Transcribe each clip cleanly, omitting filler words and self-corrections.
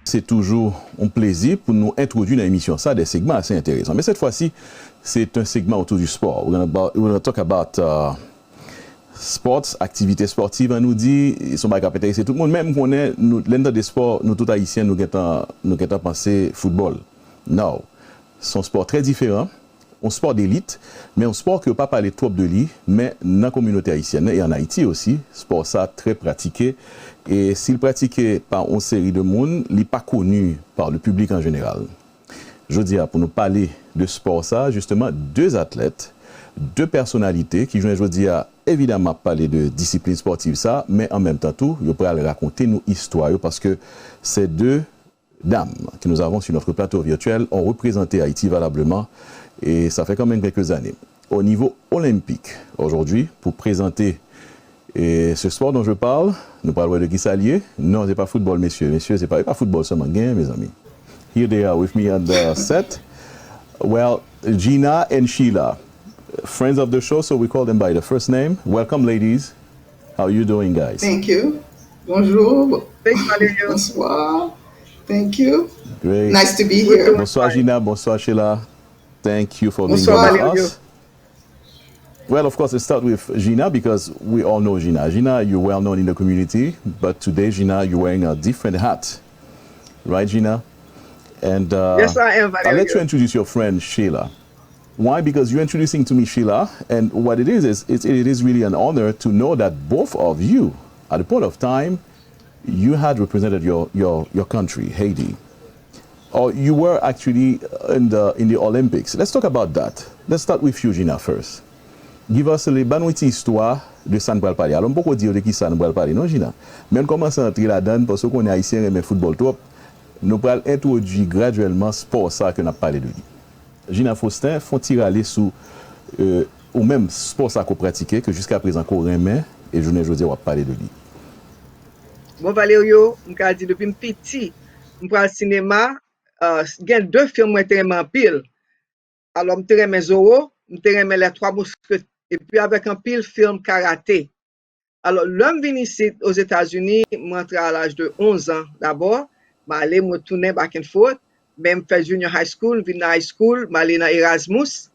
c'est toujours un plaisir pour nous introduire dans l'émission ça des segments assez intéressants. Mais cette fois-ci, c'est un segment autour du sport. We're going to talk about sports, activités sportives. On nous dit, ils sont pas capables c'est tout le monde. Même qu'on est, l'un des sports, nous tous haïtiens, nous avons pensé football. Non, c'est un sport très différent. Un sport d'élite, mais un sport qui n'a pas parlé trop de lui, mais dans la communauté haïtienne et en Haïti aussi, sport ça très pratiqué. Et s'il pratiqué par une série de monde, il n'est pas connu par le public en général. Je dis, pour nous parler de sport ça, justement, deux athlètes, deux personnalités qui, je dis, évidemment parler de discipline sportive ça, mais en même temps tout, ils pourraient raconter nos histoires parce que ces deux dames que nous avons sur notre plateau virtuel ont représenté Haïti valablement. Et ça fait quand même quelques années. Au niveau olympique, aujourd'hui, pour présenter ce sport dont je parle, nous parlons de qui s'allier. Non, ce n'est pas football, messieurs. Messieurs, ce n'est pas football seulement, mes amis. Here they are with me at the set. Well, Gina and Sheila, friends of the show, so we call them by the first name. Welcome, ladies. How are you doing, guys? Thank you. Bonjour. Bonsoir. Thank you. Great. Nice to be here. Bonsoir, Gina. Bonsoir, Sheila. Thank you for being here with us. Well, of course, let's start with Gina because we all know Gina. Gina, you're well known in the community, but today, Gina, you're wearing a different hat. Right, Gina? And yes, I am. I'll let you introduce your friend, Sheila. Why? Because you're introducing to me Sheila, and what it is it is really an honor to know that both of you, at the point of time, you had represented your country, Haiti. Or you were actually in the Olympics. Let's talk about that. Let's start with you, Gina, first. Give us a little histoire de San Palpari. Alors, on peut dire de qui San Palpari, non, Gina? Mais on commence à entrer là-dedans parce qu'on est haïtien et mais football trop. Nous allons introduire graduellement sport ça que nous avons parlé de lui. Gina Faustin, font-ils aller sous ou même sport ça qu'on pratiquait que jusqu'à présent qu'on remet et je ne dis pas parler de lui. Bon, Valério, je me dis depuis petit, je prends le cinéma. Il y a deux films qui sont en pile. Alors, je me Zorro, je me les trois mousquetaires, et puis avec un pile film karaté. Alors, l'homme vient ici aux États-Unis, je rentre à l'âge de 11 ans d'abord, je allais me tourner back and forth, même faire junior high school, je high school, je allais dans Erasmus.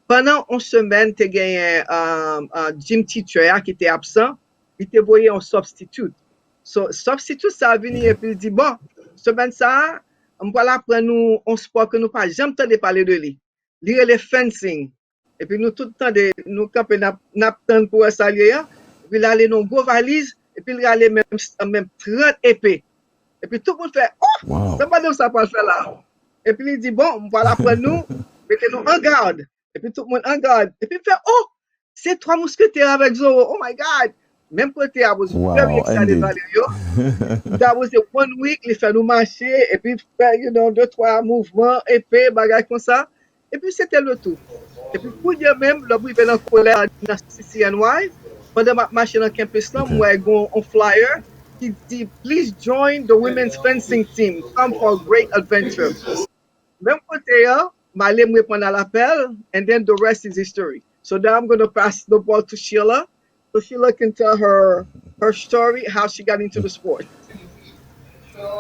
Pendant une semaine, j'ai gagné un gym teacher qui était absent, il t'a envoyé un substitute. So, substitute, ça a venu et puis il dit, bon, semaine ça, on va apprendre un sport que nous pas jamais entendu parler de lui. Lire le fencing. Et puis nous tout le temps nous camper n'attendre pour ça lier. Et puis là aller dans gros valise et puis aller même 30 épées. Et puis tout le monde fait oh, c'est pas de ça pas faire là. Et puis il dit bon, on va apprendre nous, mettez-nous en garde. Et puis tout le monde en garde. Et puis il fait oh, c'est trois mousquetaires avec Zorro. Oh my God. Même côté, I was very excited about it. That was the 1 week, il fait nous marcher, et puis faire, 2-3 mouvements, épais, bagages comme ça. Et puis c'était le tout. Et puis pour dire même, le bruit dans le collège dans CCNY, pendant ma marche dans le campus là, moi, j'ai un flyer qui dit, please join the women's fencing team. Come for a great adventure. Même côté, je vais répondre à l'appel, and then the rest is history. So now I'm going to pass the ball to Sheila. So Sheila can tell her story, how she got into the sport.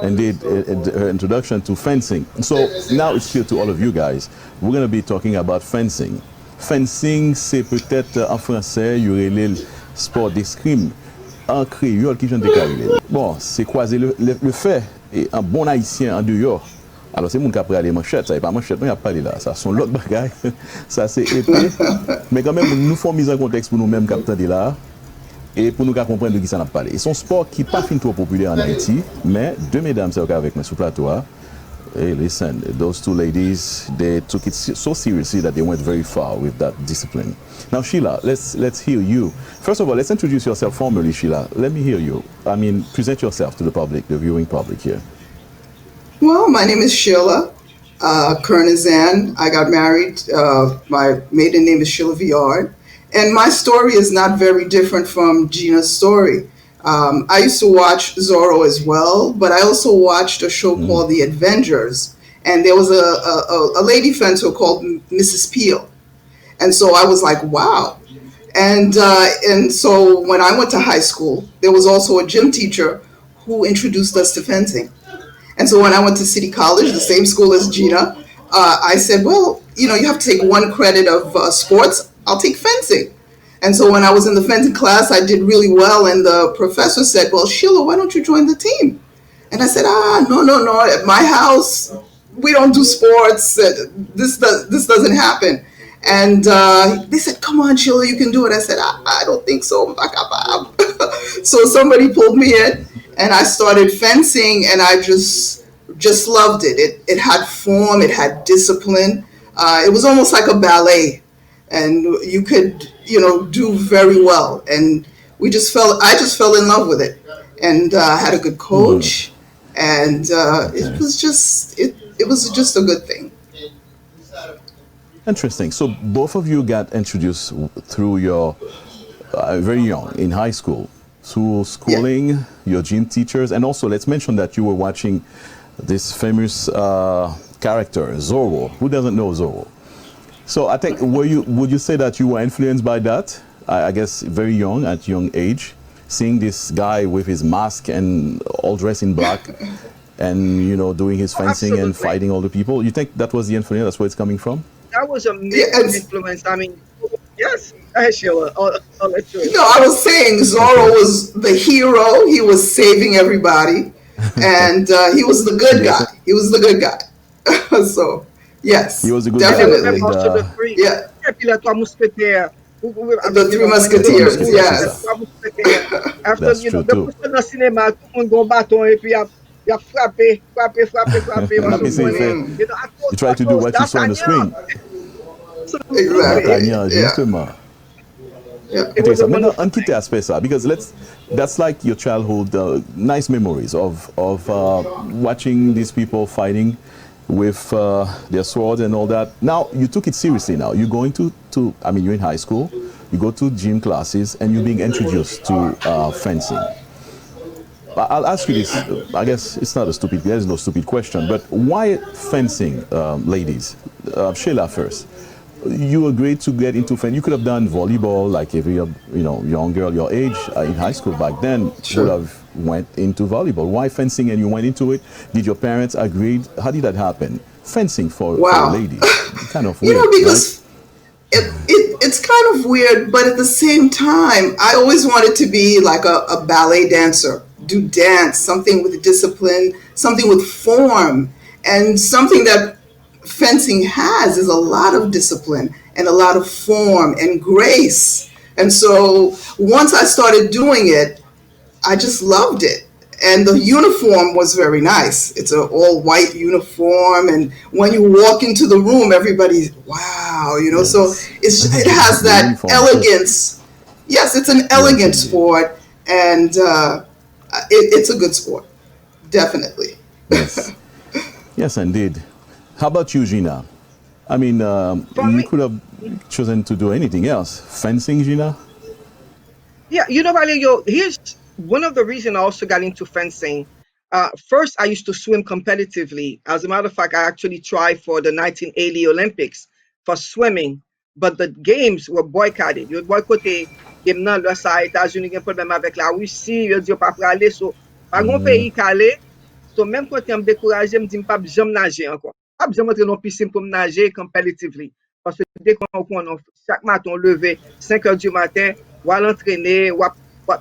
Indeed, her introduction to fencing. So now it's clear to all of you guys, we're going to be talking about fencing. Fencing, c'est peut-être en français, il y aurait le sport d'escrime. En créole, qui j'en déclaré. Bon, c'est croiser le fait, et un bon haïtien en dehors. Alors, c'est mon qui a pris les manchettes, ça n'est pas manchette, non, il n'y a pas là. Ça sont l'autre bagaille, ça c'est épais. Mais quand même, nous faisons mise en contexte pour nous-mêmes, capitaine de là, et pour nous comprendre de qui ça n'a pas parlé. C'est un sport qui n'est pas fin trop populaire en Haïti, mais deux mesdames, c'est avec moi sur le plateau. Hey, listen, those two ladies, they took it so seriously that they went very far with that discipline. Now, Sheila, let's hear you. First of all, let's introduce yourself formally, Sheila. Let me hear you. I mean, present yourself to the public, the viewing public here. Well, my name is Sheila Kernizan. I got married. My maiden name is Sheila Viard. And my story is not very different from Gina's story. I used to watch Zorro as well, but I also watched a show called The Avengers. And there was a lady fencer called Mrs. Peel. And so I was like, wow. And so when I went to high school, there was also a gym teacher who introduced us to fencing. And so when I went to City College, the same school as Gina, I said, well, you have to take 1 credit of sports. I'll take fencing. And so when I was in the fencing class, I did really well. And the professor said, well, Sheila, why don't you join the team? And I said, no. At my house, we don't do sports. This doesn't happen. And they said, come on, Sheila, you can do it. I said, I don't think so. So somebody pulled me in, and I started fencing, and I just loved it. It had form, it had discipline. It was almost like a ballet, and you could, do very well. And I just fell in love with it, and I had a good coach, and it was just a good thing. Interesting. So both of you got introduced through your very young in high school, through schooling, your gym teachers, and also let's mention that you were watching this famous character Zorro. Who doesn't know Zorro? So I think would you say that you were influenced by that? I guess very young, at young age, seeing this guy with his mask and all dressed in black, and doing his fencing and fighting all the people. You think that was the influence? That's where it's coming from? That was a major influence. I mean, yes. Sheila, I'll let you. I was saying Zorro was the hero. He was saving everybody, and he was the good guy. He was the good guy. So, yes, he was a good definitely. Guy. The 3 Musketeers. Yes. After that's true too. The cinema, you frappe. You try to do what you saw on the screen. Exactly. Okay, maintenant, on quitte aspect ça, because that's like your childhood, nice memories of watching these people fighting with their swords and all that. Now, you took it seriously now. You're going you're in high school, you go to gym classes, and you're being introduced to fencing. I'll ask you this, I guess it's not there's no stupid question, but why fencing, ladies? Sheila first. You agreed to get into fencing. You could have done volleyball like every young girl your age in high school back then. Sure. Would have went into volleyball. Why fencing and you went into it? Did your parents agree? How did that happen? Fencing for ladies. Kind of weird. Because it's kind of weird, but at the same time, I always wanted to be like a ballet dancer. Do dance, something with discipline, something with form, and something that fencing has is a lot of discipline and a lot of form and grace. And so once I started doing it, I just loved it. And the uniform was very nice. It's an all white uniform, and when you walk into the room, everybody's wow, Yes. So it has that elegance. Yes, it's an elegant sport, and it's a good sport, definitely. Yes. Yes, indeed. How about you, Gina? I mean, you could have chosen to do anything else. Fencing, Gina? Yeah, Valerio, here's one of the reasons I also got into fencing. First, I used to swim competitively. As a matter of fact, I actually tried for the 1980 Olympics for swimming, but the games were boycotted. Ils ont boycotté game nan lò sa États-Unis gen problème avec la Russie, ils dit pas pour aller so pas gon pays calé. So même quand je me découragé, me dit pas jamais nager encore. Pas jamais entrer dans piscine pour me nager competitively parce que dès qu'on chaque matin on lever 5 heures du matin, ou à l'entraîner, ou à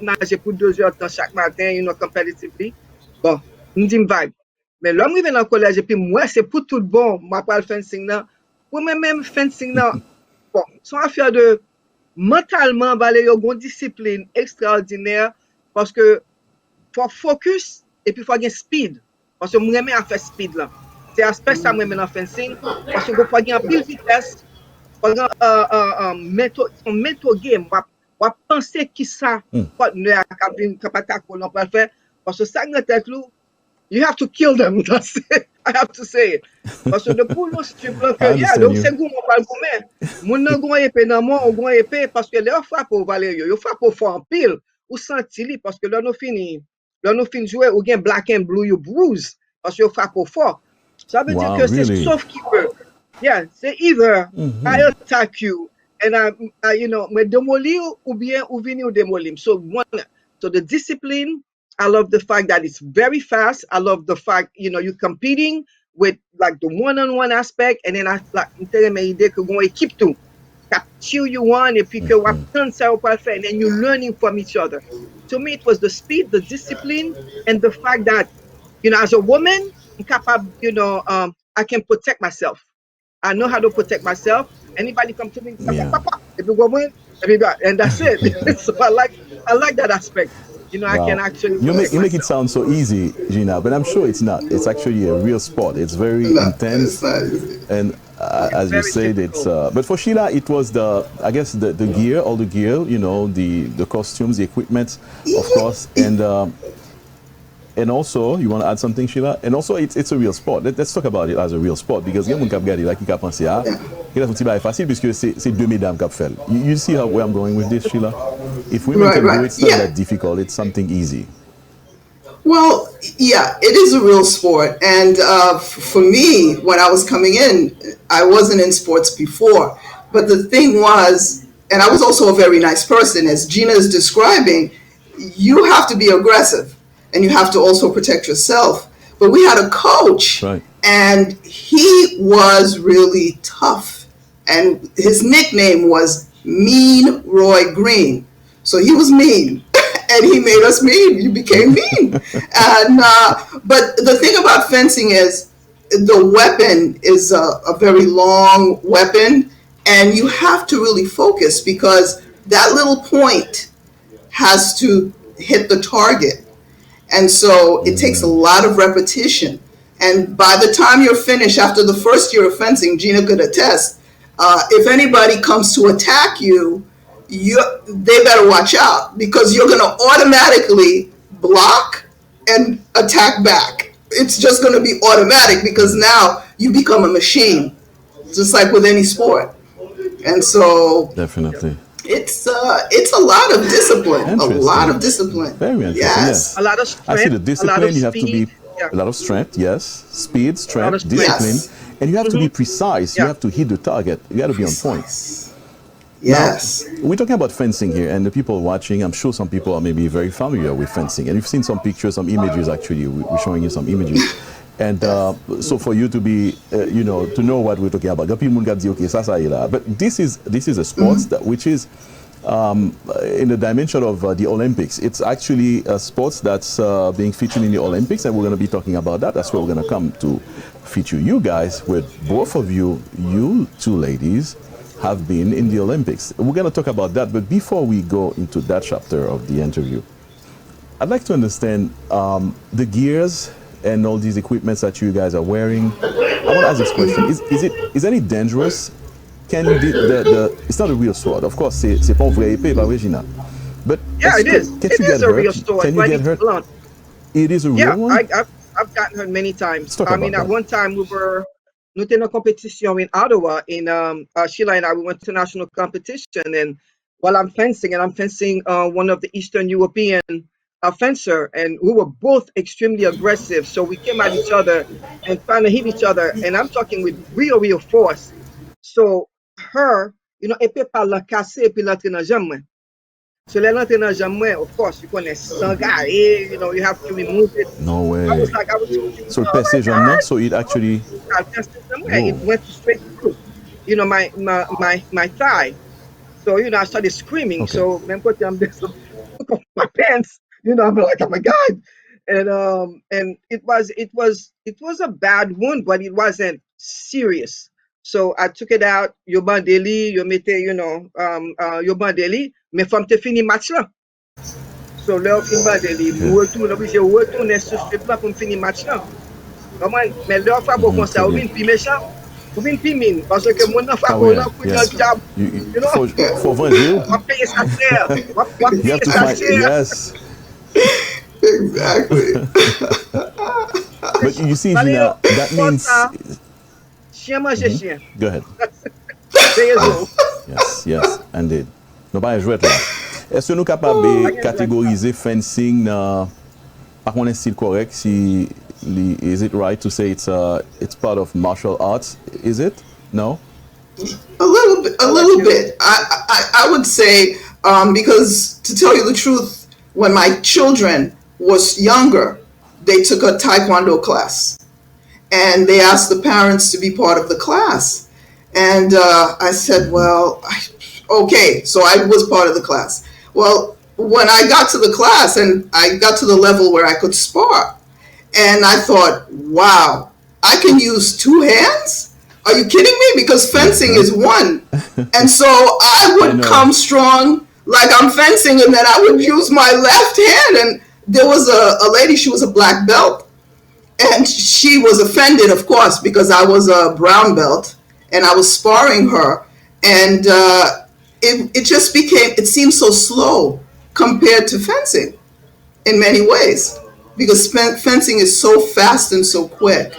nager pour 2 heures de temps chaque matin, competitively. Bon, me dit vibe. Mais l'homme arrivé dans le collège et puis moi c'est pour tout bon, moi pas le fencing là. Pour même fencing là. Bon, son affaire de mentalement, Valérie, une discipline extraordinaire parce que faut focus et puis faut avoir speed. Parce que moi j'aime à faire speed là. C'est aspect ça moi dans fencing parce que faut avoir en pile vitesse, faut avoir mental game, faut penser qui ça partenaire capable attaquer on peut faire parce que ça dans tête là, you have to kill them. That's it. I have to say it. Parce que de pour nous strip là que donc c'est goût on parle goût mon nan gon épée dans moi on gon épée parce que là frappe au Valério, yo frappe au fort en pile ou senti li parce que là nous fini jouer ou gain black and blue you bruise parce que yo frappe au fort. Ça veut dire que c'est sauf qui peut. Yeah, c'est either I attack you and I me démolir ou bien ou venir ou démolir. So the discipline I love the fact that it's very fast. I love the fact, you're competing with like the one-on-one aspect, and then I like l'idée que gon équipe tout. Cap cheer you on, et puis que wap tan sa ou pa faire, and then you're learning from each other. To me, it was the speed, the discipline, and the fact that, as a woman, I'm capable, I can protect myself. I know how to protect myself. Anybody come to me, Yeah. if you go win, and that's it. So I like that aspect. I can Wow. actually You protect make it myself. sound so easy, Gina, but I'm sure it's not. It's actually a real sport. It's very No, intense, it's not easy. and as you Very said, it's. difficult. But for Sheila, it was I guess the gear, all the gear, the costumes, the equipment, of course, and also, you want to add something, Sheila? And also, it's a real sport. Let's talk about it as a real sport, because il y a des gens qui regardent là, qui pensent ah, il a fait un petit facile puisque c'est deux mesdames qui fait. You see where I'm going with this, Sheila? If women can do it, it's not that difficult. It's something easy. Well, yeah, it is a real sport. And for me, when I was coming in, I wasn't in sports before. But the thing was, and I was also a very nice person, as Gina is describing, you have to be aggressive and you have to also protect yourself. But we had a coach, Right. and he was really tough. And his nickname was Mean Roy Green. So he was mean. And he made us mean. You became mean. And but the thing about fencing is the weapon is a very long weapon, and you have to really focus because that little point has to hit the target. And so it takes a lot of repetition. And by the time you're finished, after the first year of fencing, Gina could attest, if anybody comes to attack you, they better watch out, because you're going to automatically block and attack back. It's just going to be automatic because now you become a machine, just like with any sport. And so Definitely. it's a lot of discipline, a lot of discipline. Very interesting. Yes. A lot of strength. I see the a lot discipline. of You have to be speed. Yeah. a lot of strength. Yes, speed, strength, of strength. discipline, Yes. and you have to be precise. You Yeah. have to hit the target. You got to be on point. Yes. We're talking about fencing here, and the people watching, I'm sure some people are maybe very familiar with fencing, and you've seen some pictures, some images. Actually, we're showing you some images, and so for you to be, to know what we're talking about, people can say, okay, ça y est là. But this is a sport which is in the dimension of the Olympics. It's actually a sport that's being featured in the Olympics, and we're going to be talking about that. That's where we're going to come to feature you guys, with both of you two ladies have been in the Olympics. We're going to talk about that, but before we go into that chapter of the interview, I'd like to understand the gears and all these equipments that you guys are wearing. I want to ask this question: Is any dangerous? Can it's not a real sword, of course. C'est pas un vrai épée, pas vrai, Gina. But Yeah, it is. It is a real sword. Can you get hurt? Blunt. It is a real Yeah, one. I've gotten hurt many times. Talk I about mean, at that. one time nous étions en compétition in Ottawa. Sheila and I, we went to national competition, and while I'm fencing one of the Eastern European fencer, and we were both extremely aggressive. So we came at each other and trying to hit each other, and I'm talking with real force. So her, épée par la casser et puis l'entrer dans jambe moi. So let l'entrer dans jambe moi, of course, you connais sangaré, you have to remove it. No way. I was like, I was thinking, So oh percé my jambe God. là, so it actually. I tested somewhere. It went straight through, my thigh. So, I started screaming. Okay. So, même quand I'm there, so took off my pants, I'm like, oh my God. And it was a bad wound, but it wasn't serious. So I took it out, yo bandeli, yo mette, yo bandeli, mais fòm te fini match là. So là, on fin bandeli, obligé retourner sur strip là pour finir match là. Comment? Mais là, fois pour ça, ou vin pi méchant, ou vin pi mine, parce que mon enfant, Oh, là, pour yes. le job, For venger, on paye sa terre, on you paye have to sa find. terre. Yes. Exactly. But you see, Gina, that means. Chien mange chien. Go ahead. 2 years old. Yes, indeed. Nou pa yon jwet la. Est-ce que nous capables de catégoriser fencing par contre un style correct? Is it right to say it's part of martial arts? Is it? No? A little bit. I would say, because to tell you the truth, when my children was younger, they took a Taekwondo class. And they asked the parents to be part of the class. And I said, well, okay, so I was part of the class. Well, when I got to the class and I got to the level where I could spar, and I thought, wow, I can use two hands? Are you kidding me? Because fencing is one. And so I would come strong like I'm fencing, and then I would use my left hand. And there was a lady, she was a black belt, and she was offended, of course, because I was a brown belt and I was sparring her. And it just became, it seemed so slow compared to fencing in many ways, because fencing is so fast and so quick.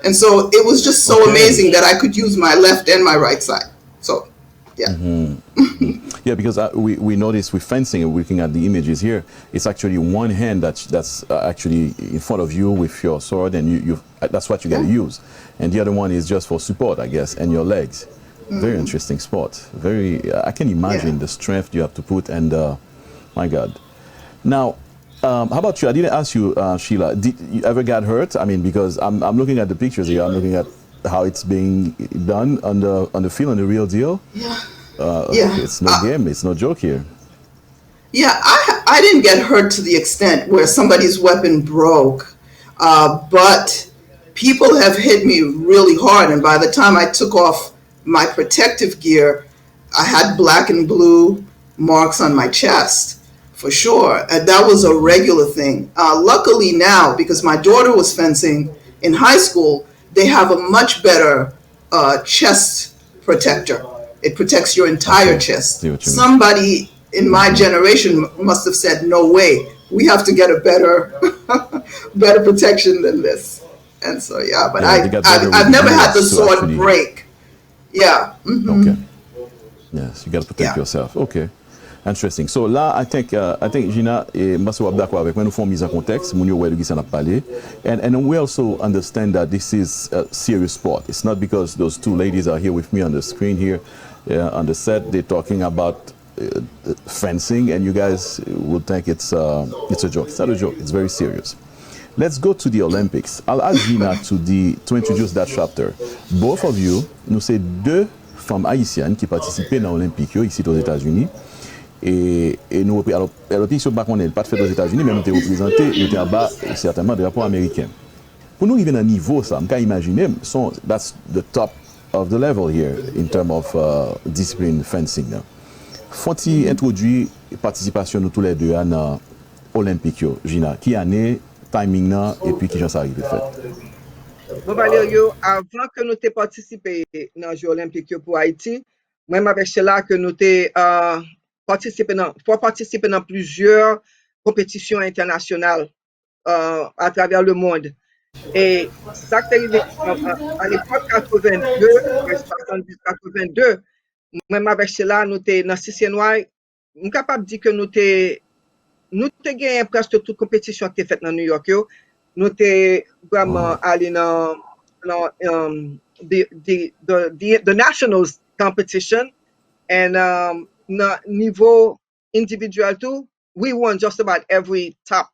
And so it was just so amazing that I could use my left and my right side. So, yeah. Yeah, because we noticed with fencing, and looking at the images here, it's actually one hand that's actually in front of you with your sword, and you that's what you got to use. And the other one is just for support, I guess, and your legs. Very interesting sport. Very, I can imagine the strength you have to put, and my God. Now, how about you? I didn't ask you, Sheila, did you ever get hurt? I mean, because I'm looking at the pictures here, I'm looking at how it's being done on the field, on the real deal. It's no game, it's no joke here. Yeah, I didn't get hurt to the extent where somebody's weapon broke, but people have hit me really hard, and by the time I took off my protective gear, I had black and blue marks on my chest, for sure, and that was a regular thing. Luckily now, because my daughter was fencing in high school, they have a much better chest protector. It protects your entire chest. Somebody in my generation must have said, no way, we have to get a better better protection than this. And so, yeah, but I've never had the sword break. Yeah. Okay. Yes, you got to protect yourself. Okay. Interesting. So là, I think Gina, must be d'accord avec moi, nous faisons mise en contexte, nous voyons de qui ça n'a parlé. And we also understand that this is a serious sport. It's not because those two ladies are here with me on the screen here, on the set, they're talking about fencing, and you guys would think it's a joke. It's not a joke, it's very serious. Let's go to the Olympics. I'll ask Gina to introduce that chapter. Both of you, nous c'est deux femmes haïtiennes qui participaient dans l'Olympique ici aux États-Unis. Et nous, alors, l'Olympique, je ne sais pas qu'on n'est pas fait aux États-Unis, mais nous étions représentés, nous étions en bas, certainement, des rapports américains. Pour nous arriver à un niveau, ça, on peut imaginer, that's the top of the level here in terms of discipline fencing. Faut-il introduire participation nous tous les deux à l'Olympique, Gina? Qui année, timing, et puis qui j'en sais arrivé fait? Bon, Valério, avant que nous t'ayons participé dans les Jeux Olympiques pour Haïti, même avec Sheila, que nous t'ayons participer dans plusieurs compétitions internationales à travers le monde. Et ça qui est arrivé à l'époque 82, 70-82, même avec cela, nous étions dans CCNY, nous sommes capables de dire que nous avons gagné presque toute compétition qui est faite dans New York. Nous sommes vraiment allés dans the nationals competition, and niveau individual too, we won just about every top,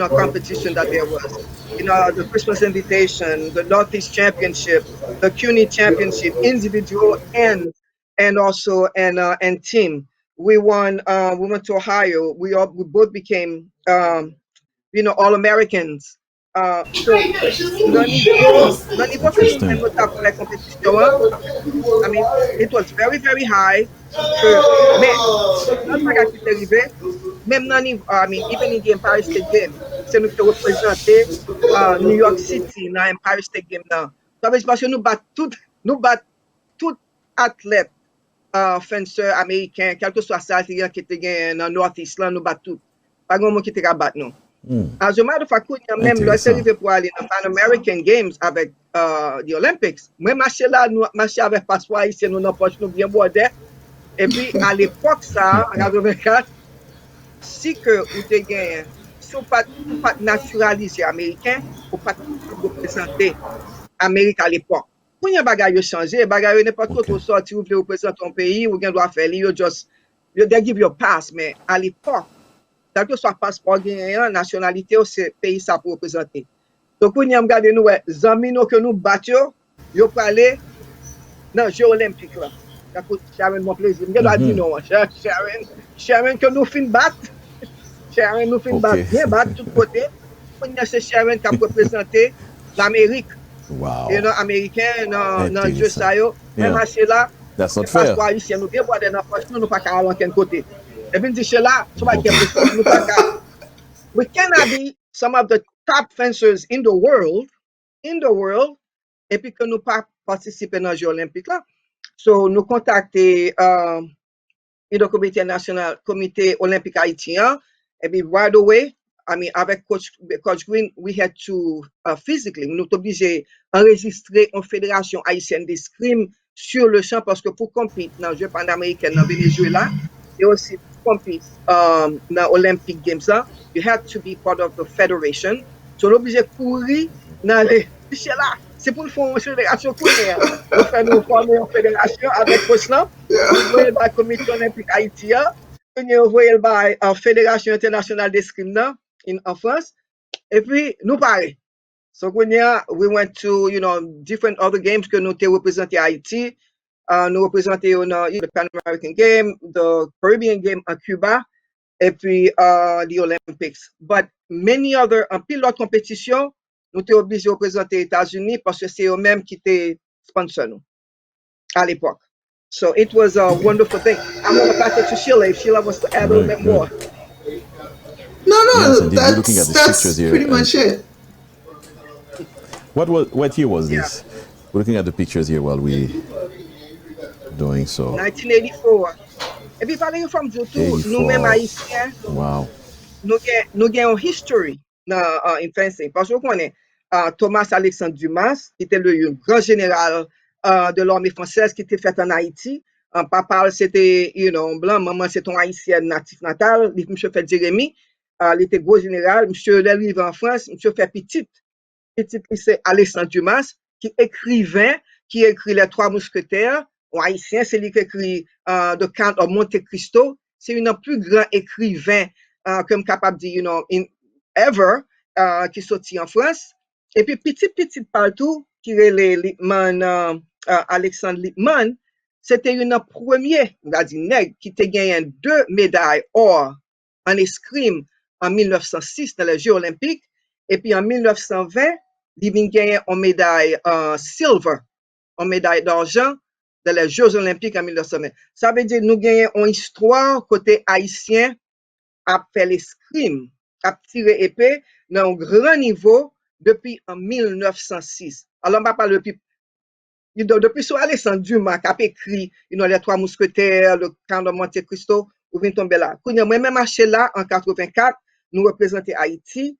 competition that there was. The Christmas Invitation, the Northeast Championship, the CUNY Championship, individual and also and team. We won. We went to Ohio. We both became All-Americans. So the niveau que nous avons pour la compétition, I mean, it was very, very high. Mais notre bagage qui est arrivé, même dans even in the Empire State Game, c'est nous qui représenté New York City dans Empire State Game là. Ça veut dire parce que nous battons tout athlète, fenceur américain, quel que soit ça qui était dans Northeast là, nous battons tout. Pas grand monde qui était capable de battre nous. As a matter of fact, même lorsque arrivé pour aller dans Pan American Games avec the Olympics, moi marché là, marché avec passeport ici, nous n'en poche nous bien bordé. Et puis à l'époque ça, en 84, si que vous te gagné, si vous pas naturalisé américain, vous pas représenter Amérique à l'époque. Pour y a bagage changé, bagage n'est pas trop sorti, vous voulez représenter ton pays, vous doit faire, you just they give you a pass, mais à l'époque tel que soit passeport genyen, nationalité, c'est pays ça pour représenter. Donc, on y a regardé nous, zami nous que nous battons, yo pour aller dans les Jeux Olympiques là. Sharon, mon plaisir. Je dois dire non, Sharon, que nous fin battre. Sharon, nous fin battre, bien battre tout côté. On y a c'est Sharon qui a représenté l'Amérique. Wow. Et non, Américain, dans le jeu ça, même à Sheila, that's not fair. Passeport haïtien, nous devons aller dans la poche, nous pas qu'à aller en côté. Et puis, Sheila, tu vas qu'il nous pas qu'à. We cannot be some of the top fencers in the world, et puis que nous pas participer dans les Jeux Olympiques là. So, nous contacter le comité olympique haïtien, et puis right away, I mean, avec Coach Green, we had to physically, nous sommes obligés d'enregistrer une fédération haïtienne d'escrime sur le champ parce que pour compétir dans les Jeux panaméricains dans Venezuela, et aussi pour compétir dans Olympic Games, you had to be part of the federation. So, nous sommes obligés de courir dans les... C'est pour le faire une fédération courir. Nous faisons former une fédération avec Coslan, nous voyons le comité olympique haïtien, nous voyons la fédération internationale d'escrime en France, et puis nous parlons. So, we went to, different other games que nous avons représenté à Haïti. Nous représentons the Pan American Game, the Caribbean Game à Cuba, et puis the Olympics. But many other, en pile d'autres compétitions, nous sommes obligés de représenter les États-Unis parce que c'est eux-mêmes qui étaient sponsors nous à l'époque. So it was a wonderful thing. I'm going to pass it to Sheila if Sheila wants to add a little bit more. No, Yes, indeed. We're looking at the that's pictures here, pretty much it. What year was this? We're looking at the pictures here while we doing so. 1984. Et puis, parler from Joutou, nous-mêmes haïtiens, wow. nous avons une history dans fencing. Parce qu'on connaît Thomas Alexandre Dumas, qui était le grand général de l'armée française qui était fait en Haïti. Papa, c'était blanc, maman, c'est un haïtien natif natal. Monsieur fait Jérémy, il était gros général. Monsieur arrivé en France, monsieur fait petit lycée Alexandre Dumas, qui écrit Les Trois Mousquetaires. Un haïtien, c'est lui qui écrit The Count of Monte Cristo. C'est un plus grand écrivain comme capable de dire, ever, qui sorti en France. Et puis, petit partout, qui est Lippmann, Alexandre Lippmann, c'était une première, on va dire, nègre, qui a gagné 2 médailles or en escrime en 1906 dans les Jeux Olympiques. Et puis, en 1920, il a gagné une médaille silver, une médaille d'argent dans les Jeux Olympiques en 1920. Ça veut dire que nous gagnons une histoire côté haïtien à faire l'escrime, à tirer épée dans un grand niveau depuis en 1906. Alors, on va parler depuis sur Alexandre Dumas qui a écrit Les Trois Mousquetaires, le Count de Monte Cristo, ou vient tomber là. Quand moi même marché là en 84, nous représenter Haïti,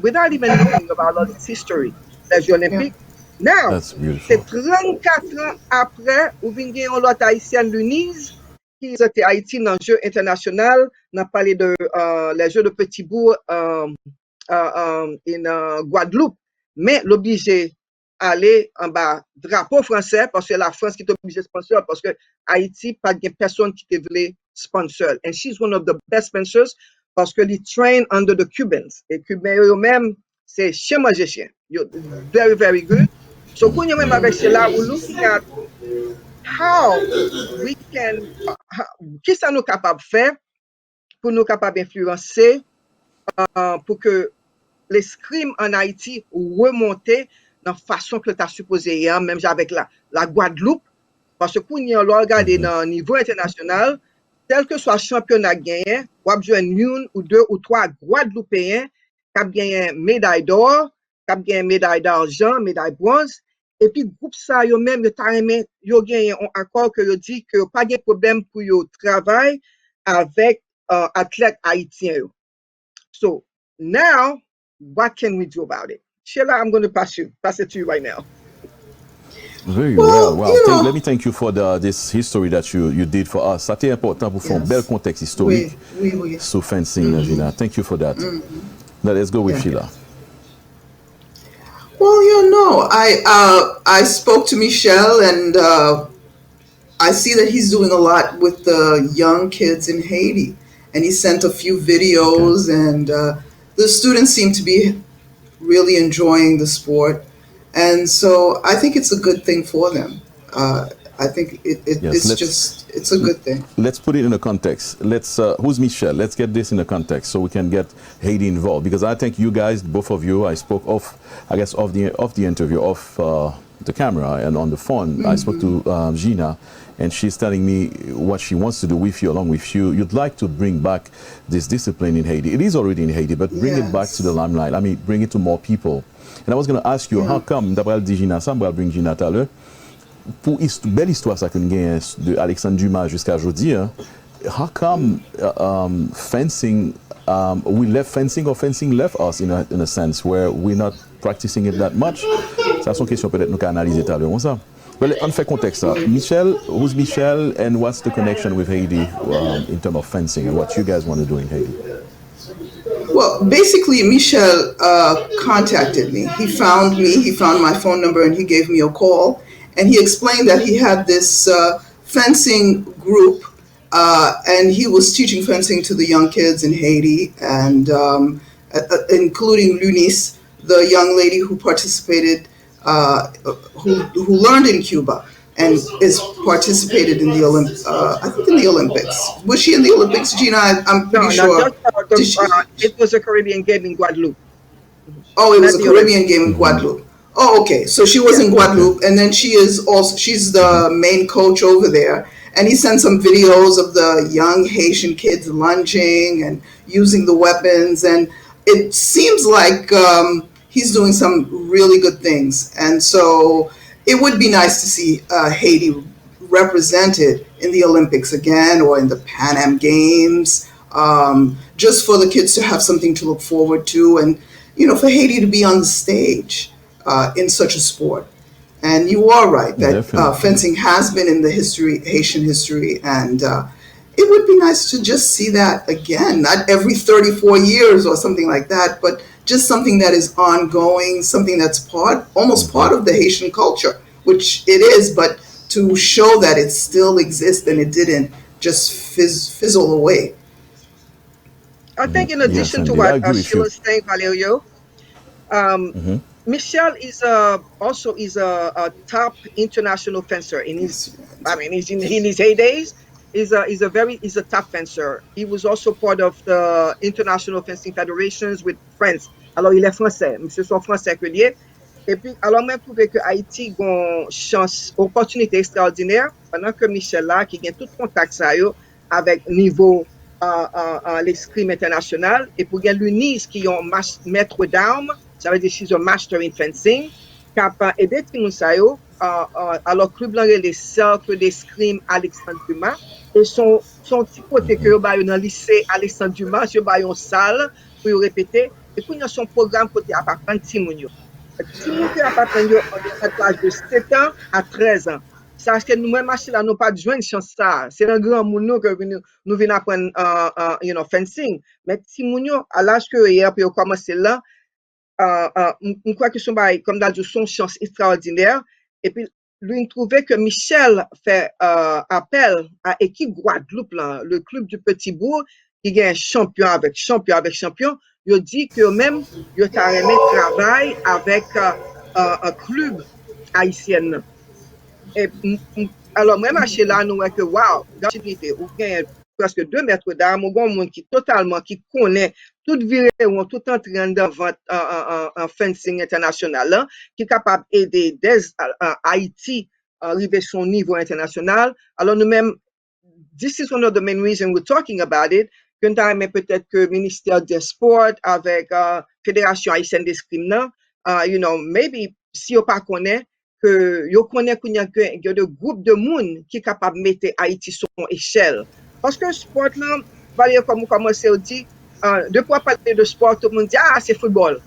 without even knowing about all this history, les Jeux Olympiques. Now, c'est 34 ans après, où vient gagner l'autre haïtienne Lunise, qui était Haïti dans le jeu international, on a parlé de les Jeux de Petit Bourg en Guadeloupe, mais l'obligé aller en bas drapeau français parce que la France qui est obligée de sponsor parce que Haïti pas de personne qui te voulait sponsor. And she's one of the best sponsors parce que they train under the Cubans. Et Cubains eux-mêmes, c'est chien manger chien. You're very, very good. So when you remember Sheila, we're looking at how we can, qu'est-ce que nous capables de faire pour nous capables d'influencer pour que l'escrime en Haïti remonte dans la façon que tu as supposé, même avec la Guadeloupe, parce que quand on regarde dans le niveau international, tel que soit championnat gagné, on a besoin d'une ou deux ou trois Guadeloupéens qui ont gagné médaille d'or, qui ont gagné médaille d'argent, médaille bronze, et puis groupe ça, yo même, yo gagné un accord que yo dit que pas de problème pour yo travail avec athlètes haïtiens. So now, what can we do about it? Sheila, I'm going to pass it to you right now. Very well. Wow. Let me thank you for this history that you did for us. C'était important pour faire un bel contexte historique sur fencing, Gina. Thank you for that. Now let's go with Sheila. Well, I spoke to Michel, and I see that he's doing a lot with the young kids in Haiti. and he sent a few videos, and the students seem to be really enjoying the sport, and so I think it's a good thing for them. I think it's a good thing. Let's put it in a context. Who's Michelle? Let's get this in a context so we can get Haiti involved, because I think you guys, both of you, I spoke off the interview, off the camera and on the phone. I spoke to Gina, and she's telling me what she wants to do with you, along with you. You'd like to bring back this discipline in Haiti. It is already in Haiti, but bring it back to the limelight. I mean, bring it to more people. And I was going to ask you, how come, d'après Gina, ça, on va bring Gina tout à l'heure, pour belle histoire ça qu'on gagne de Alexandre Dumas jusqu'à aujourd'hui, hein, how come fencing, we left fencing, or fencing left us in a sense where we're not practicing it that much? Ça c'est une question peut-être nous analyser tout à l'heure. Ça. Well, on fait contexte ça. Michelle, who's Michelle, and what's the connection with Haiti in terms of fencing and what you guys want to do in Haiti? Well, basically, Michel contacted me. He found me, he found my phone number, and he gave me a call. And he explained that he had this fencing group, and he was teaching fencing to the young kids in Haiti, and including Lunis, the young lady who participated, who learned in Cuba and is participated in the I think in the Olympics. Was she in the Olympics, Gina? I'm pretty sure. It was a Caribbean game in Guadeloupe. Oh, it was a Caribbean game in Guadeloupe. Oh, okay. So she was in Guadeloupe, and then she's the main coach over there. And he sent some videos of the young Haitian kids lunging and using the weapons, and it seems like he's doing some really good things. And so it would be nice to see Haiti represented in the Olympics again, or in the Pan Am Games, just for the kids to have something to look forward to, and for Haiti to be on the stage in such a sport. And you are right that fencing has been in the Haitian history, and it would be nice to just see that again, not every 34 years or something like that, but just something that is ongoing, something that's almost part of the Haitian culture, which it is, but to show that it still exists and it didn't just fizzle away. I think in addition to what Sheila was saying, Valerio, Michel is also a top international fencer. In his heydays, he's a top fencer. He was also part of the International Fencing Federations with France. Alors il est français, monsieur son français que lié. Et puis alors même prouvé que Haïti a une chance, opportunité extraordinaire pendant que Michel là qui gagne tout contact ça avec niveau l'escrime international, et pour gagner l'UNIS qui ont maître d'armes. Ça veut dire she's a master in fencing, capable aider tout le monde alors club là les cercles d'escrime Alexandre Dumas, et son petit côté que ba dans lycée Alexandre Dumas, je ba une salle pour répéter, et puis il y a son programme côté à apprendre Timounio. Timounio qui apprendre à l'âge de 7 ans à 13 ans. Ça que nous même là nous pas besoin de chance ça. C'est un grand monde que nous venons apprendre fencing, mais Timounio à l'âge que hier puis commencer là on croit que comme dans son chance extraordinaire, et puis lui trouvait que Michel fait appel à l'équipe Guadeloupe là, le club du Petit Bourg qui gagne champion avec champion, il dit que même il a carrément travail avec un club haïtien. Et alors même à Sheila nous que wow, d'activité ou bien presque 2 mètres d'armes, ou un monde qui connaît toute virée ou tout entraîne dans un fencing international, là, qui est capable d'aider Haïti à arriver à son niveau international. Alors nous-mêmes, this is one of the main reasons we're talking about it, que nous avons peut-être que le ministère des Sports avec Fédération haïtienne d'escrime, maybe si on pas connaît, que yo connaît qu'il y a de groupes de monde qui est capable de mettre Haïti sur une échelle. Parce que le sport, là, comme on commence à dire, de quoi parler de sport, tout le monde dit, c'est football.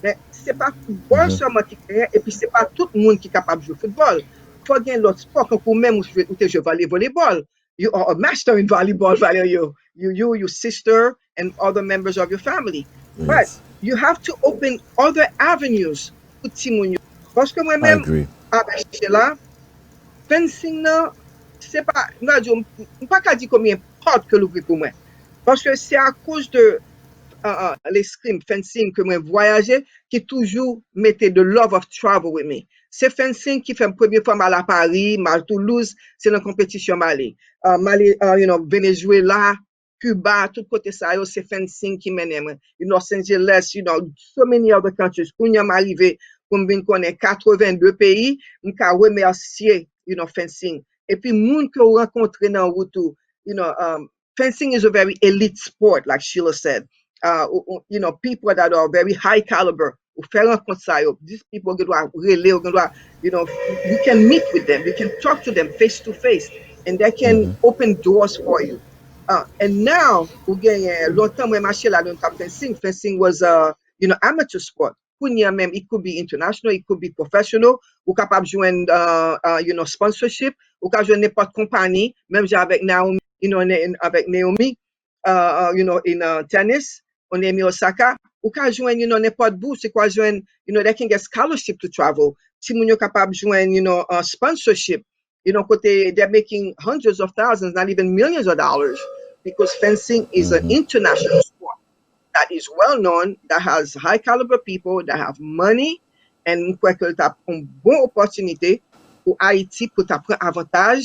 Mais ce n'est pas football seulement qui est, et puis ce n'est pas tout le monde qui est capable de jouer football. Il faut gagner l'autre sport, quand vous-même, vous jouez volleyball. You are a master in volleyball, Valerio. You, your sister, and other members of your family. Yes. But you have to open other avenues pour Timounio. Parce que moi-même, avec Sheila, fencing, c'est pas, je ne peux pas dire combien de portes que l'ouvrir pour moi. Parce que c'est à cause de l'escrime, fencing, que moi voyager, qui toujours mettait the love of travel with me. C'est fencing qui fait la première fois mal à Paris, mal à Toulouse, c'est une compétition malé. Venezuela, Cuba, tout côté ça, c'est fencing qui mène. Los Angeles, so many other countries. Quand je suis arrivé, comme je connais 82 pays, je remercier, fencing. Et puis, moun que vous rencontrez dans la route, fencing is a very elite sport, like Sheila said. People that are very high caliber. These people you can meet with them, you can talk to them face to face, and they can open doors for you. And now, longtemps, fencing was amateur sport. It could be international, it could be professional. Ou capable de joindre, sponsorship. Ou capable de joindre n'importe compagnie, même avec Naomi, in tennis, on est mis Osaka. Ou capable de joindre, n'importe bout, c'est quoi joindre, they can get scholarship to travel. Si vous êtes capable de joindre, sponsorship, they're making hundreds of thousands, not even millions of dollars, because fencing is an international sport that is well known, that has high caliber people, that have money, and quoi que tu as une bonne opportunité pour Haïti pour prendre avantage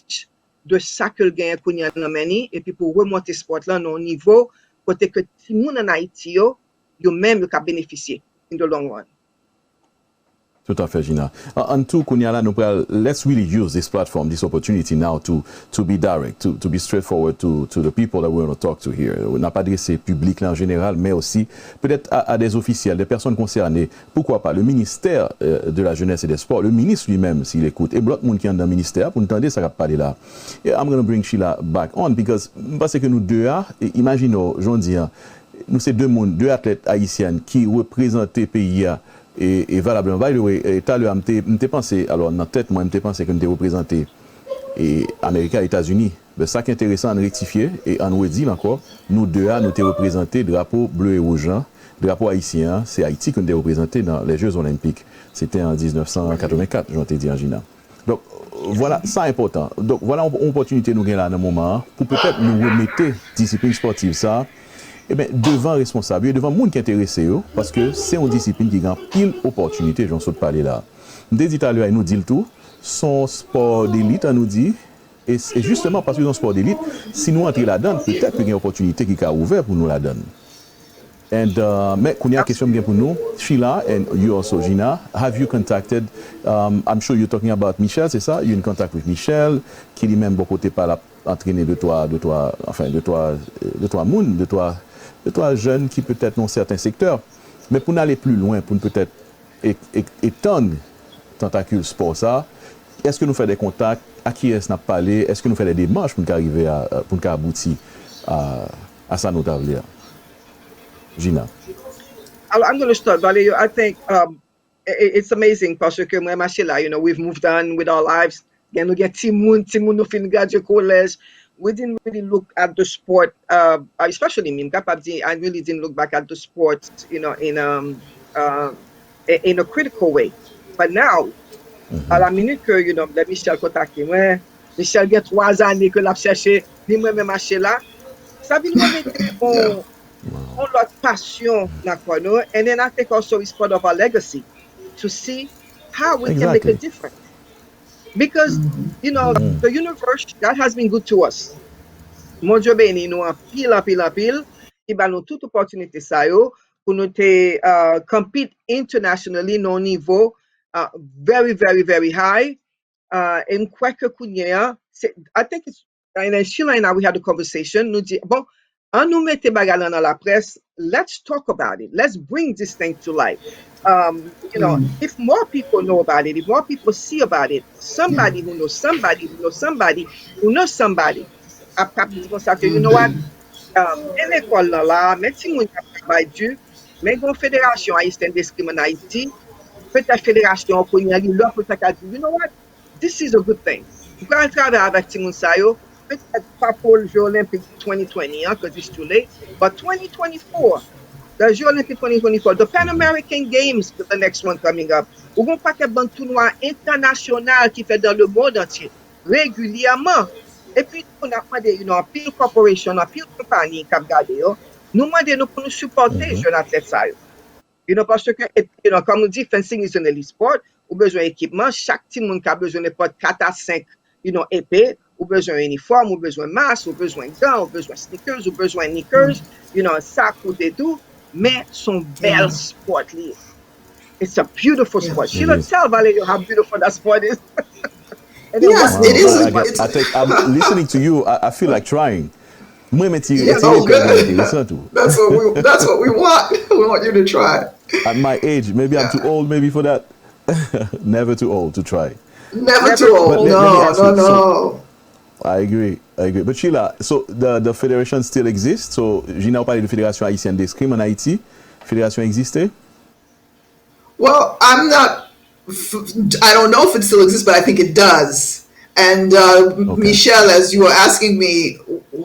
de ça que le gagne pour y aller et puis pour remonter ce sport là au niveau côté que tout le monde en Haïti yo même le bénéficier in the long run. Tout à fait, Gina. En tout, let's really use this platform, this opportunity now to be direct, to be straightforward to the people that we want to talk to here. On n'a pas adressé public là en général, mais aussi peut-être à des officiels, des personnes concernées. Pourquoi pas le ministère de la Jeunesse et des Sports, le ministre lui-même, s'il écoute, et l'autre monde qui est dans le ministère, pour nous entendre ça va parler là. Et I'm going to bring Sheila back on, because parce que nous deux, imaginons, j'en dis, nous c'est deux athlètes haïtiennes qui représentent le pays et valablement. By the way, tout à l'heure, je pensé, alors dans la tête, moi, je pensé que nous représenté Amérique et États-Unis. Mais ça qui est intéressant à rectifier, et en nous dit encore, nous deux, nous avons représenté drapeau bleu et rouge, drapeau haïtien, c'est Haïti que nous avons représenté dans les Jeux Olympiques. C'était en 1984, j'en t'ai dit, Gina. Donc, voilà, ça important. Donc, voilà une opportunité nous avons là dans le moment, pour peut-être nous remettre discipline sportive, ça. Eh bien, devant responsable, devant le monde qui est intéressé, parce que c'est une discipline qui a pile d'opportunités, j'en saute parler là. Nous dit tout à l'heure, il nous dit le tout, son sport d'élite, nous dit, et justement parce que c'est un sport d'élite, si nous entrons là-dedans, peut-être qu'il y a une opportunité qui est ouverte pour nous là-dedans. Mais quand il y a une question bien pour nous, Sheila, and you also, Gina, have you contacted, I'm sure you're talking about Michel, c'est ça? You're in contact with Michel, qui lui-même, beaucoup de pas entraîné de toi jeunes qui peut-être dans certains secteurs. Mais pour aller plus loin, pour peut-être étendre tentacule sport ça, est-ce que nous faisons des contacts? À qui est-ce qu'on a parlé? Est-ce que nous faisons des démarches pour arriver pour aboutir à ça notable? Gina. I'm going to start, Valéo. I think it's amazing parce que moi, Sheila, we've moved on with our lives. Again, we get Timoun no fin graduate college. We didn't really look at the sport, especially me. I really didn't look back at the sport, in a critical way. But now, à la minute que, Michel contacte moi, Michel il y a 3 années que l'a cherché, ni moi-même acheté là, ça veut dire qu'on a notre passion dans quoi nous, and then I think also it's part of our legacy to see how we can make a difference. Because, the universe, God has been good to us. Mon Dieu béni, nous en pile, il va nous toute opportunité ça pour nous compete internationally, non niveau very, very, very high. And quoi que I think it's, and Sheila and I, we had a conversation, nous dit, bon, on nous mette bagarre dans la presse, let's talk about it. Let's bring this thing to life. If more people know about it, if more people see about it, somebody who knows somebody who knows somebody who knows somebody, you know what? L'école là, même si on travaille dur, mais une fédération haïtienne d'escrime en Haïti, peut-être fédération pour y aller, you know what? This is a good thing. Vous pouvez travailler avec Timon Sayo, peut-être pas pour le Jeux Olympiques 2020, because it's too late, but 2024. The Jeux Olympiques 2024, the Pan American Games, the next one coming up. Ou gon paquet bon tournoi international qui fait dans le monde entier régulièrement. Et puis, on a demandé, pile corporation, pile compagnie qui a regardé, nous demandons nous pour nous supporter jeunes athlètes ça. Parce que, comme on dit, fencing is an elite sport, ou besoin d'équipement, chaque team a besoin de 4 à 5, épées, ou besoin d'uniforme, ou besoin de masque, ou besoin de gants, ou besoin de sneakers, ou besoin de knickers, sac ou des tout, mais son bel sport. It's a beautiful sport. Sheila, tell Valerie how beautiful that sport is. Yes, it is. I think I'm listening to you. I feel like trying. That's what we want. We want you to try. At my age, maybe I'm too old, maybe for that. Never too old to try. Never too old. No. So, I agree. But Sheila, so the federation still exists. So Gina a parlé de Fédération Haïtienne d'Escrime en Haïti. Fédération existe? Well, I don't know if it still exists, but I think it does. And Michelle, as you were asking me,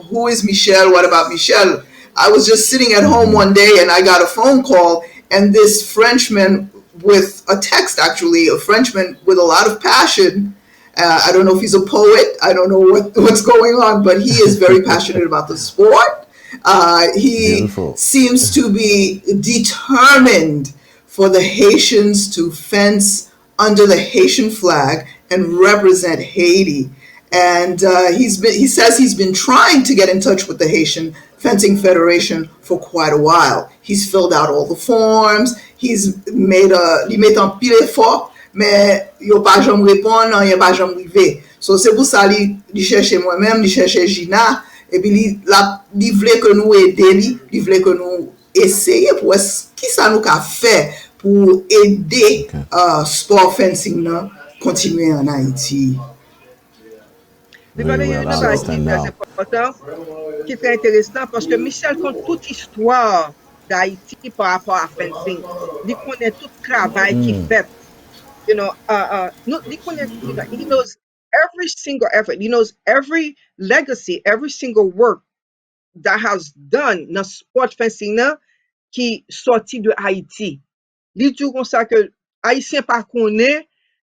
who is Michelle? What about Michelle? I was just sitting at home one day and I got a phone call, and this Frenchman with a text, actually, a Frenchman with a lot of passion. I don't know if he's a poet. I don't know what's going on, but he is very passionate about the sport. He seems to be determined for the Haitians to fence under the Haitian flag and represent Haiti. And he says he's been trying to get in touch with the Haitian Fencing Federation for quite a while. He's filled out all the forms. He's made un pile effort, mais yo pas jamais répondre, il pas jamais arrivé. So c'est pour ça li cherche moi-même, li cherche Gina, et puis li vle que nous aider, li vle que nous essayer pour qui ça nous a fait pour aider sport fencing là continuer en Haïti. Mais voilà, il y a une chose qui est très important, qui est très intéressant, parce que Michel compte toute l'histoire d'Haïti par rapport à fencing. Il connaît tout le travail qu'il fait. He knows every single effort. He knows every legacy, every single work that has done dans sport fencing là qui sorti de Haïti. Il dit comme ça que Haïtien pas connaît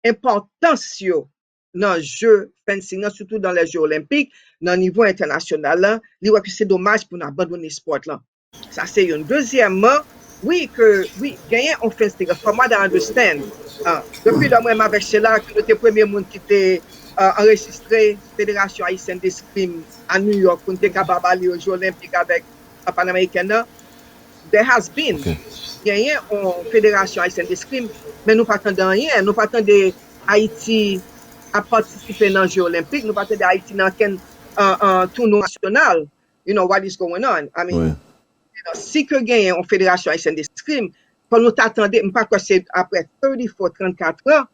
importance dans le jeu fencing, surtout dans les Jeux olympiques, dans le niveau international, il voit que c'est dommage pour nous abandonner le sport là. Ça c'est une. Deuxièmement, gagner en fencing, for moi d'understand. Depuis le mois avec Sheila, que le premier monde qui était enregistré Fédération Haïtienne d'Escrime à New York, pour être capable d'aller aux Jeux olympiques avec la Panaméricaine, there has been gagné en Fédération Haïtienne d'Escrime, mais nous pas attendons rien, nous pas attendons Haïti à participer dans les Jeux olympiques, nous pas attendons Haïti dans un tournoi national. You know what is going on. I mean, si que gagné en Fédération Haïtienne d'Escrime, pour nous attendre, je ne sais pas quoi c'est après 34 ans,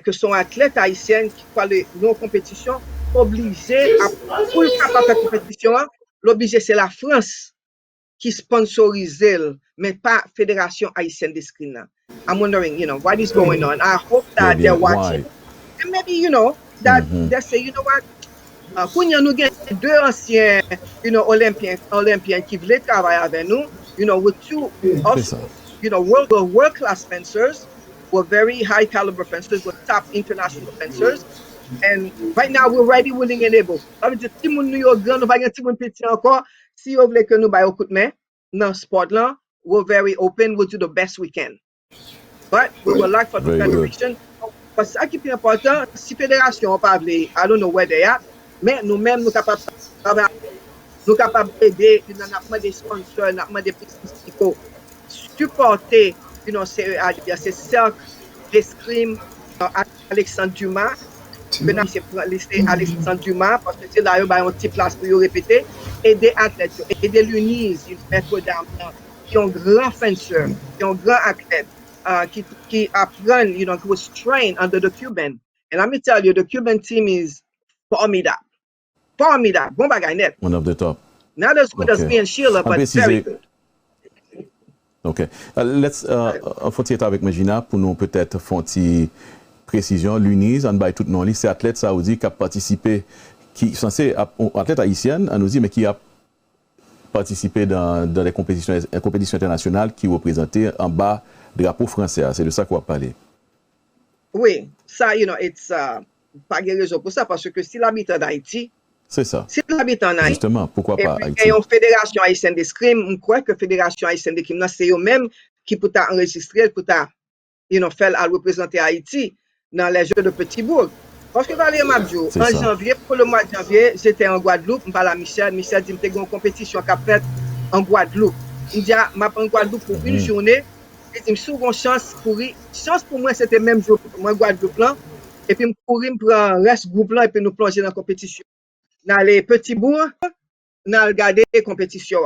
que son athlète haïtien qui fait nos compétitions, obligé pour le faire la compétition, l'obligé c'est la France qui sponsorise, mais pas Fédération Haïtienne d'Escrime. I'm wondering, what is going on. I hope that they're watching. And maybe, that they say, you know what, quand nous avons deux anciens, Olympiens qui voulaient travailler avec nous, with two also, world-class fencers, were very high caliber fencers, were top international fencers. And right now, we're ready, willing, and able. Ça veut dire, si nous sommes grands, nous pas un petit peu petit encore. Si vous voulez que nous baillons coup de main dans ce sport là, we're very open. We'll do the best we can. But we would like for the federation. Parce que ça qui est important, si fédération pas I don't know where they are, mais nous-mêmes nous capables d'aider, nous avons des sponsors, nous avons des petits supporter, ces cercles d'escrime Alexandre Dumas. Maintenant, c'est pour laisser Alexandre Dumas, parce que c'est là, il y a une petite place pour répéter, aider athlètes, aider l'UNIS, maître d'armes, qui ont grand fenceur, qui ont grand athlète, qui apprennent, qui was trained under the Cuban. And let me tell you, the Cuban team is formidable. Formidable. Bon bagay net. One of the top. Not as good as me and Sheila, but very good. OK. Let's faut être avec Gina pour nous peut-être faire une précision. L'UNIS, on bail tout non, c'est athlète saoudi qui a participé, qui censé athlète haïtienne, on nous dit, mais qui a participé dans les compétitions internationales qui représentaient en bas drapeau français. C'est de ça qu'on va parler. Oui, ça, it's pas de raison pour ça, parce que s'il habite en Haïti, C'est ça. s'il habite en Haïti, Justement, pourquoi et pas puis Haïti? il y a une fédération haïtienne d'escrime, je crois que fédération haïtienne d'escrime, c'est eux-mêmes qui peut enregistrer, pour faire à représenter Haïti dans les Jeux de Petit-Bourg. Parce que Valérie Mabjo, C'est en ça. janvier, pour le mois de janvier, j'étais en Guadeloupe, je parle à Michel, Michel dit que j'ai une compétition qu'a faite en Guadeloupe. Il dit, je en Guadeloupe pour une journée, et il me souvent une chance pour chance pour moi, c'était même jour, moi Guadeloupe là, et puis je courir, je prends le reste groupe là, et puis nous plonger dans la compétition. Dans les petits bourgs, nous avons regardé la compétition.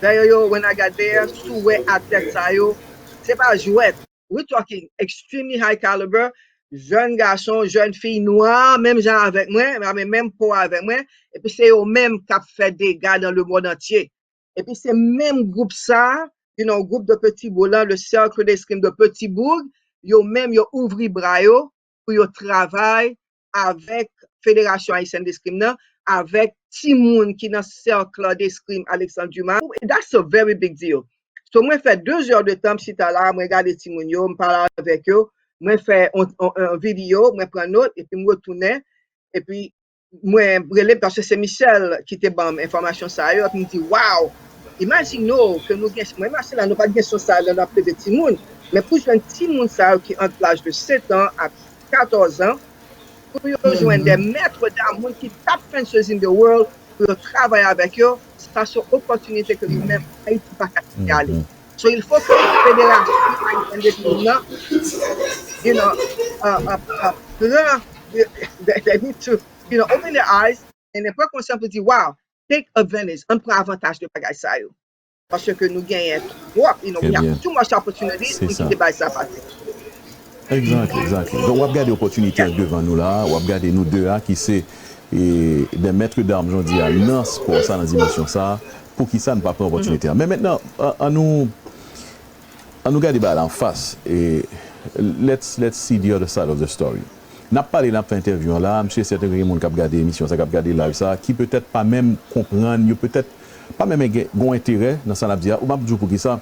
D'ailleurs, when I got there, sous athlète ça yo, c'est pas jouet. We're talking extremely high caliber, jeune garçon, jeune fille noire, même gens avec moi, même pas avec moi, et puis c'est eux même qui a fait des gars dans le monde entier. Et puis c'est même groupe ça, groupe de petits boulons, le cercle d'escrime de Petit Bourg, yo même yo ouvri bras yo pour yo travail avec Fédération haïtienne d'escrime avec Timoun qui dans le cercle d'escrime Alexandre Dumas. That's a very big deal. So, moi, fait 2 heures de temps, si t'as là, moi, regarde Timoun, yo, me parle avec eux, moi, fait une vidéo, moi, prends note, et puis, moi, retourner, et puis, moi, brûler, parce que c'est Michel qui te donne information ça, et puis, me dit, wow, imagine, nous, que nous, moi, imagine, là, nous pas de question ça, dans la de Timoun, mais pour un Timoun, ça, qui est entre l'âge de 7 ans à 14 ans, pour rejoindre des maîtres d'armes qui tapent fences in the world, pour travailler avec eux, c'est une opportunité que nous-mêmes, Haïti, pas qu'à y aller. So, il faut que la fédération they need to, open their eyes, et ne pas conscient de dire, wow, take advantage, on prend avantage de bagaille ça, parce que nous gagnons trop, we have too much opportunities pour quitter ça passer. Exactly. Donc, on va regarder l'opportunité devant nous là, on va regarder nous deux là, qui c'est des maîtres d'armes, j'en dis, dans le sport, ça, dans la dimension ça, pour qui ça ne pas prendre l'opportunité. Mais maintenant, à nous regarder en face, et let's see the other side of the story. N'a pas parlé dans l'interview là, monsieur, certains gens qui ont regardé l'émission, ça, qui ont regardé live ça, qui peut-être pas même comprendre, peut-être pas même ont intérêt dans ça, ou pas pour qui ça.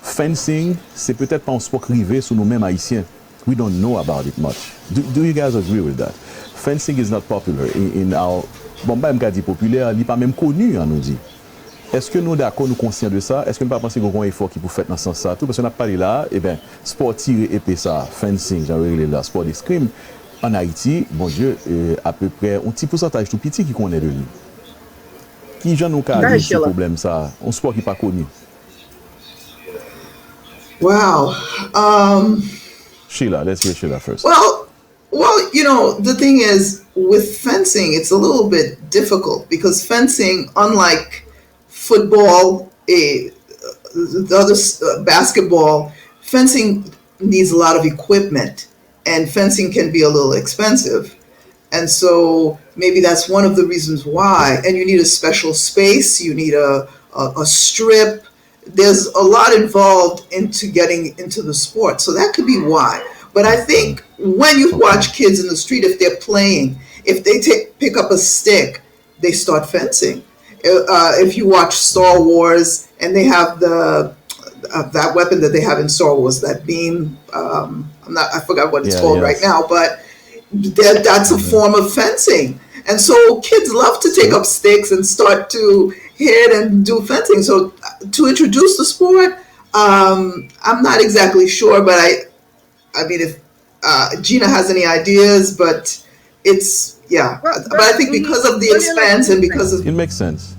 Fencing, c'est peut-être pas un sport privé sur nous-mêmes haïtiens. We don't know about it much. Do you guys agree with that? Fencing is not popular in our... Bon, bah, je dis populaire, il n'est pas même connu, on nous dit. Est-ce que nous, d'accord, nous conscients de ça? Est-ce que nous pas penser qu'on a un effort qui peut faire dans ce sens ça? Tout parce qu'on a parlé là, eh bien, sport tiré épée ça, fencing, j'en ai là, sport d'escrime. En Haïti, bon Dieu, à peu près un petit pourcentage tout petit qui connaît de lui. Qui j'en ai ce problème ça? Un sport qui n'est pas connu. Wow. Sheila, let's hear Sheila first. Well, the thing is, with fencing, it's a little bit difficult because fencing, unlike football, the other basketball, fencing needs a lot of equipment, and fencing can be a little expensive. And so maybe that's one of the reasons why. And you need a special space, you need a strip. There's a lot involved into getting into the sport. So that could be why. But I think when you watch kids in the street, if they're playing, if they pick up a stick, they start fencing. If you watch Star Wars and they have that weapon that they have in Star Wars, that beam, I forgot what it's called right now, but that's a form of fencing. And so kids love to take up sticks and start to hit and do fencing. So to introduce the sport, I'm not exactly sure, but I mean, if Gina has any ideas, but it's, but I think because of the expense and because of... It makes sense.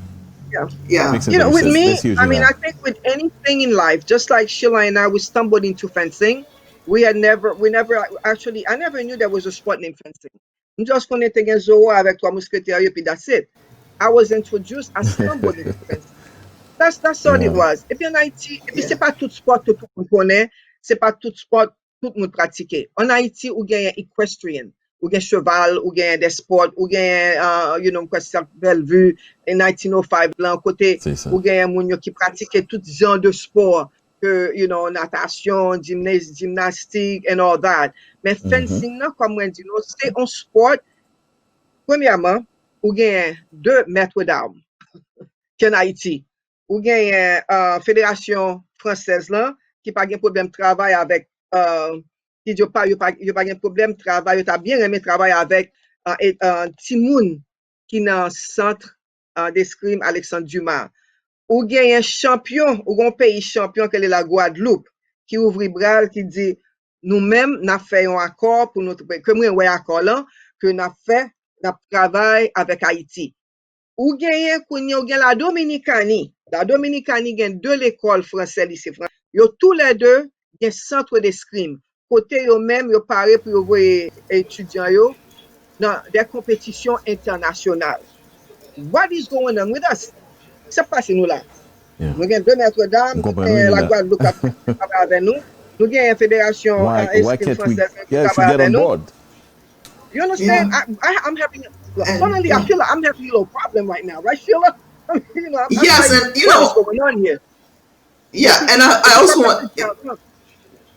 Yeah. With me, I mean, I think with anything in life, just like Sheila and I, we stumbled into fencing. I never knew there was a sport named fencing. Just connected against Zoho avec trois mousquetaires, puis that's it. I was introduced, I stumbled into fencing. That's all it was. Et puis en Haïti, c'est pas tout sport que tout le monde connaît, c'est pas tout sport tout le monde pratique. En Haïti, ou gagne equestrian, ou gagne cheval, ou gagne des sports, ou gagne, Bellevue, en 1905, là, côté, ou gagne moun qui pratique tout genre de sport. Natation, gymnastique, and all that. Mais fencing, comme on dit, c'est un sport, premièrement, où il y a 2 maîtres d'armes en Haïti. Où il y a une fédération française là, qui n'a pas de problème de travail avec qui dit pas de problème travail, tu as bien aimé travailler avec un petit moun qui dans centre d'escrime Alexandre Dumas. Ou gen un champion, ou un pays champion que est la Guadeloupe qui ouvre bras qui dit nous-mêmes n'a fait un accord pour notre que moi ouais accord là que n'a fait n'a travail avec Haïti. Ou gen la Dominicanie. La Dominicanie gen deux l'école française lycée français. Yo tous les deux gen centre d'escrime. Côté yo même yo paré pour envoyer étudiants yo dans des compétitions internationales. What is going on with us? C'est pas chez nous là. Nous avons deux Notre-Dame, la Guadeloupe qui travaille avec nous. Nous avons une fédération escrime française qui travaille avec nous. You understand? Yeah. I'm having, funnily, I feel like I'm having a little problem right now, right, Sheila? You know, yes, like, and you know what's going on here? Yeah, and I also want.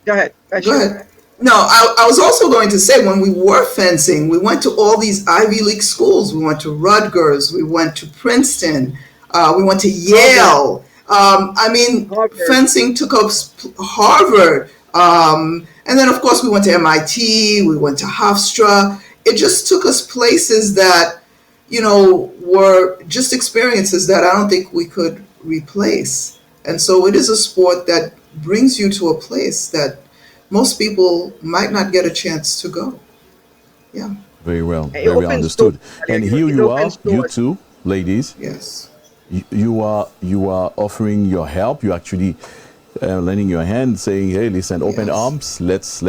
Go ahead. Go ahead. No, I was also going to say when we were fencing, we went to all these Ivy League schools. We went to Rutgers. We went to Princeton. We went to Yale. I mean, Harvard. Fencing took up Harvard. And then, of course, we went to MIT. We went to Hofstra. It just took us places that, you know, were just experiences that I don't think we could replace. And so it is a sport that brings you to a place that most people might not get a chance to go. Yeah. Very well. Very well understood. And here you are, you two ladies. Yes. You are offering your help. You actually lending your hand, saying, "Hey, listen, open arms. Let's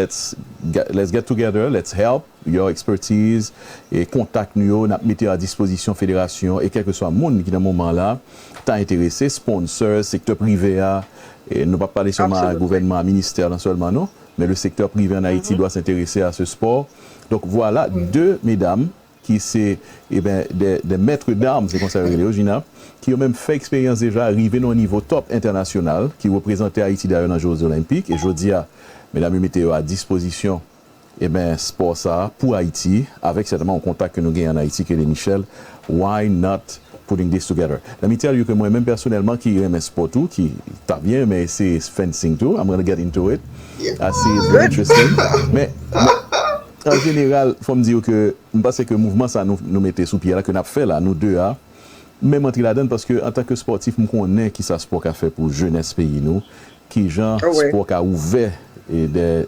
get together. Let's help. Your expertise et contact nous, n'a mis à disposition fédération et quel que soit le monde qui dans moment là t'a intéressé, sponsor, secteur privé et nous pas parler seulement gouvernement, ministère seulement non, mais le secteur privé en Haïti doit s'intéresser à ce sport. Donc voilà deux mesdames qui c'est des maîtres d'armes, c'est comme ça Gina, qui ont même fait expérience déjà arrivé au niveau top international, qui représentaient Haïti d'ailleurs dans les Jeux Olympiques. Et je dis à mesdames et messieurs à disposition sport ça pour Haïti, avec certainement un contact que nous gagnons en Haïti, que les Michel. Why not putting this together? Let me tell you que moi-même personnellement qui aime un sport tout, qui t'a bien, mais c'est fencing tout. I'm going to get into it. I see it's very interesting. Mais en général, il faut me dire que je pense que le mouvement, ça nous mettait sous pied là, que nous avons fait là, nous deux, même entrer là-dedans, parce que en tant que sportif, nous connaissons qui ça sport qu'a fait pour jeunesse pays, nous, qui genre sport qu'a ouvert des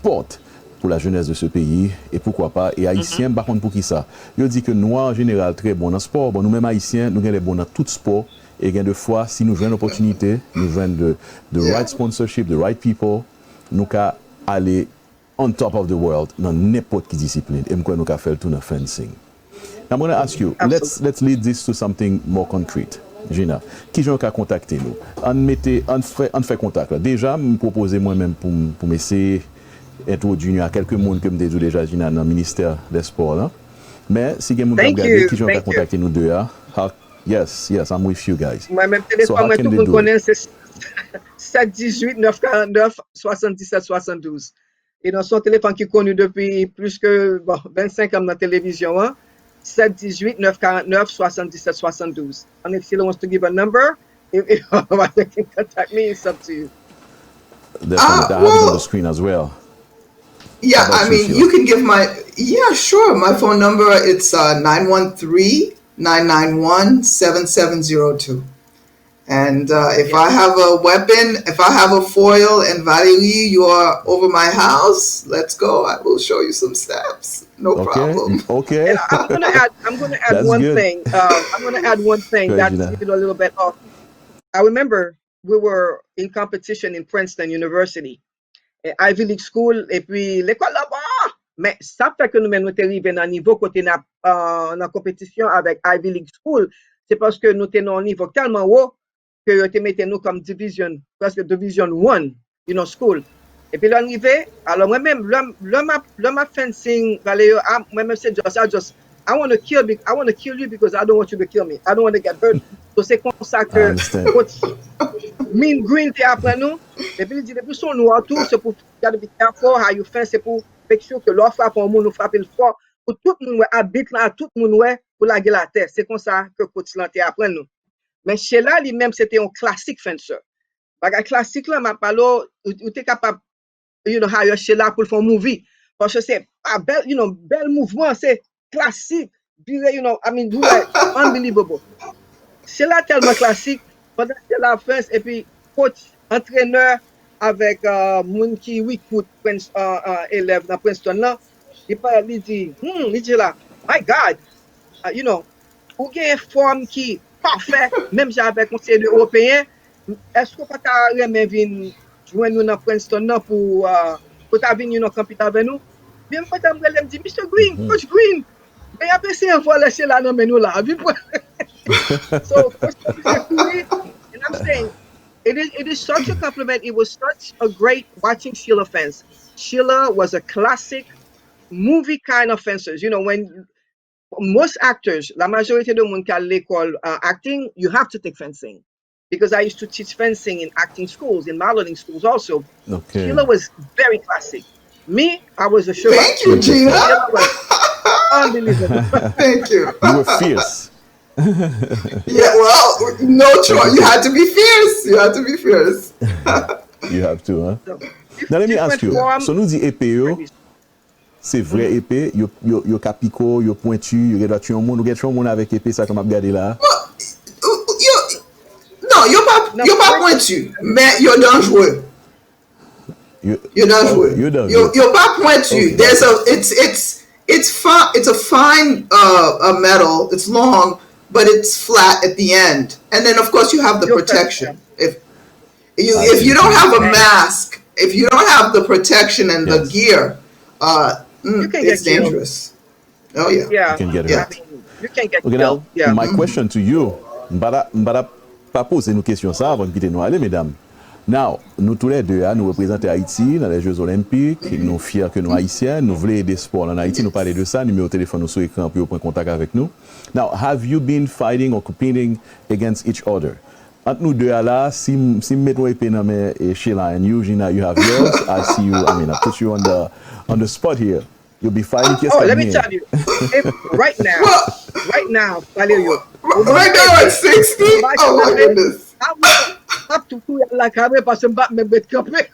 portes pour la jeunesse de ce pays, et pourquoi pas, et haïtiens, par contre, pour qui ça? Je dis que nous, en général, très bons dans le sport, bon, nous-mêmes haïtiens, nous sommes bons dans tout sport, et gain de fois, si nous jouons l'opportunité, nous jouons the right sponsorship, the right people, nous pouvons aller on top of the world dans n'importe quelle discipline, et nous pouvons faire tout dans fencing. I'm going to ask you, let's lead this to something more concrete. Gina, qui j'en a contacté nous? On fait contact là. Déjà, me proposer moi-même pour m'essayer introduire à quelques monde que me dit déjà Gina dans le ministère des Sports là. Mais si quelqu'un me regarder qui j'en a contacté nous deux yes, I'm with you guys. Moi-même téléphone moi tout le monde connaît c'est 718 949 77 72. Et dans son téléphone qui est connu depuis plus que 25 ans dans la télévision, 718-949-7772. And if Sheila wants to give a number, if they can contact me, it's up to you. I have it on the screen as well. Yeah, I mean, you can give sure. My phone number, it's 913-991-7702. And if I have a weapon, if I have a foil and Valérie, you are over my house, let's go. I will show you some steps. No problem. Okay. And I'm gonna add one thing. I'm gonna add one thing that's a little bit off. I remember we were in competition in Princeton University, Ivy League School, et puis l'école là-bas. Mais ça fait que nous-mêmes nous arrivés à un niveau côté en compétition avec Ivy League School, c'est parce que nous étions à un niveau tellement haut que te mettez nous comme presque division 1, school. Et puis l'arrivée, alors moi-même, l'homme fencing, moi-même c'est just, I want to kill you because I don't want you to kill me. I don't want to get hurt. So c'est comme ça que Mean Green t'es après nous. Et puis il dit, depuis son noir tout, c'est pour be careful how you fence, c'est pour make sure que l'on frappe un monde, nous frappe le fort, pour tout le monde habite là, tout le monde pour la gueule à terre. C'est comme ça que coach là t'es après nous. Mais Sheila lui-même, c'était un classique fencer. Un classique là, m'a parlé, ou t'es capable hire Sheila pour faire un movie. Parce que c'est bel mouvement, c'est classique. I mean, unbelievable. Sheila tellement classique. Pendant que la France, et puis coach, entraîneur avec moun qui recruit élève dans Princeton là, il dit là, my God, ou gen forme qui parfait, même avec conseil européen, est-ce qu'on peut pas remen vin joindre nous dans Princeton là pour ta venir camper avec nous? Même quand me dit Mr. Green, Coach Green, mais après c'est un fois laisser là dans nous là. So and I'm saying it is such a compliment. It was such a great watching Sheila fence. Sheila was a classic movie kind of fencer. When most actors, la majorité de monde qui à l'école acting, you have to take fencing. Because I used to teach fencing in acting schools, in modeling schools also. Okay. Sheila was very classic. Me, I was a sugar. Thank you, Gina. Sheila was unbelievable. Thank you. You were fierce. Yeah, well, no choice. You had to be fierce. You had to be fierce. You have to, huh? Now let me ask you. So nous dit épée yo, c'est vrai épée, yo capico, yo pointu, yo doit tuer un monde, ou tuer un monde avec épée ça comme a regardé là. Non, yo pas pointu, mais yo dangereux. You're dangereux. You're pas pointu. Okay. It's a fine metal. It's long, but it's flat at the end. And then of course you have the protection. If you don't have a mask, if you don't have the protection and the gear, it's dangerous. Oh yeah. Yeah. You can get hurt. You can get Okay, killed. Now, my question to you, m'bada pas poser nous questions ça avant de quitter nous aller, mesdames. Now, nous tous les deux, nous représentons Haïti dans les Jeux Olympiques, nous fiers que nous Haïtiens, nous voulons aider sport en Haïti, nous parler de ça, numéro de téléphone nous sur l'écran pour prendre contact avec nous. Now, have you been fighting or competing against each other? Entre nous deux là, si mettons épée dans mes Sheila and you, Gina, you have yours. I see you. I mean, I put you on the spot here. You'll be fighting. Let me tell you, right now, Valerio. Right now at 60. Oh my goodness. Up to la caméra parce que me bet campé.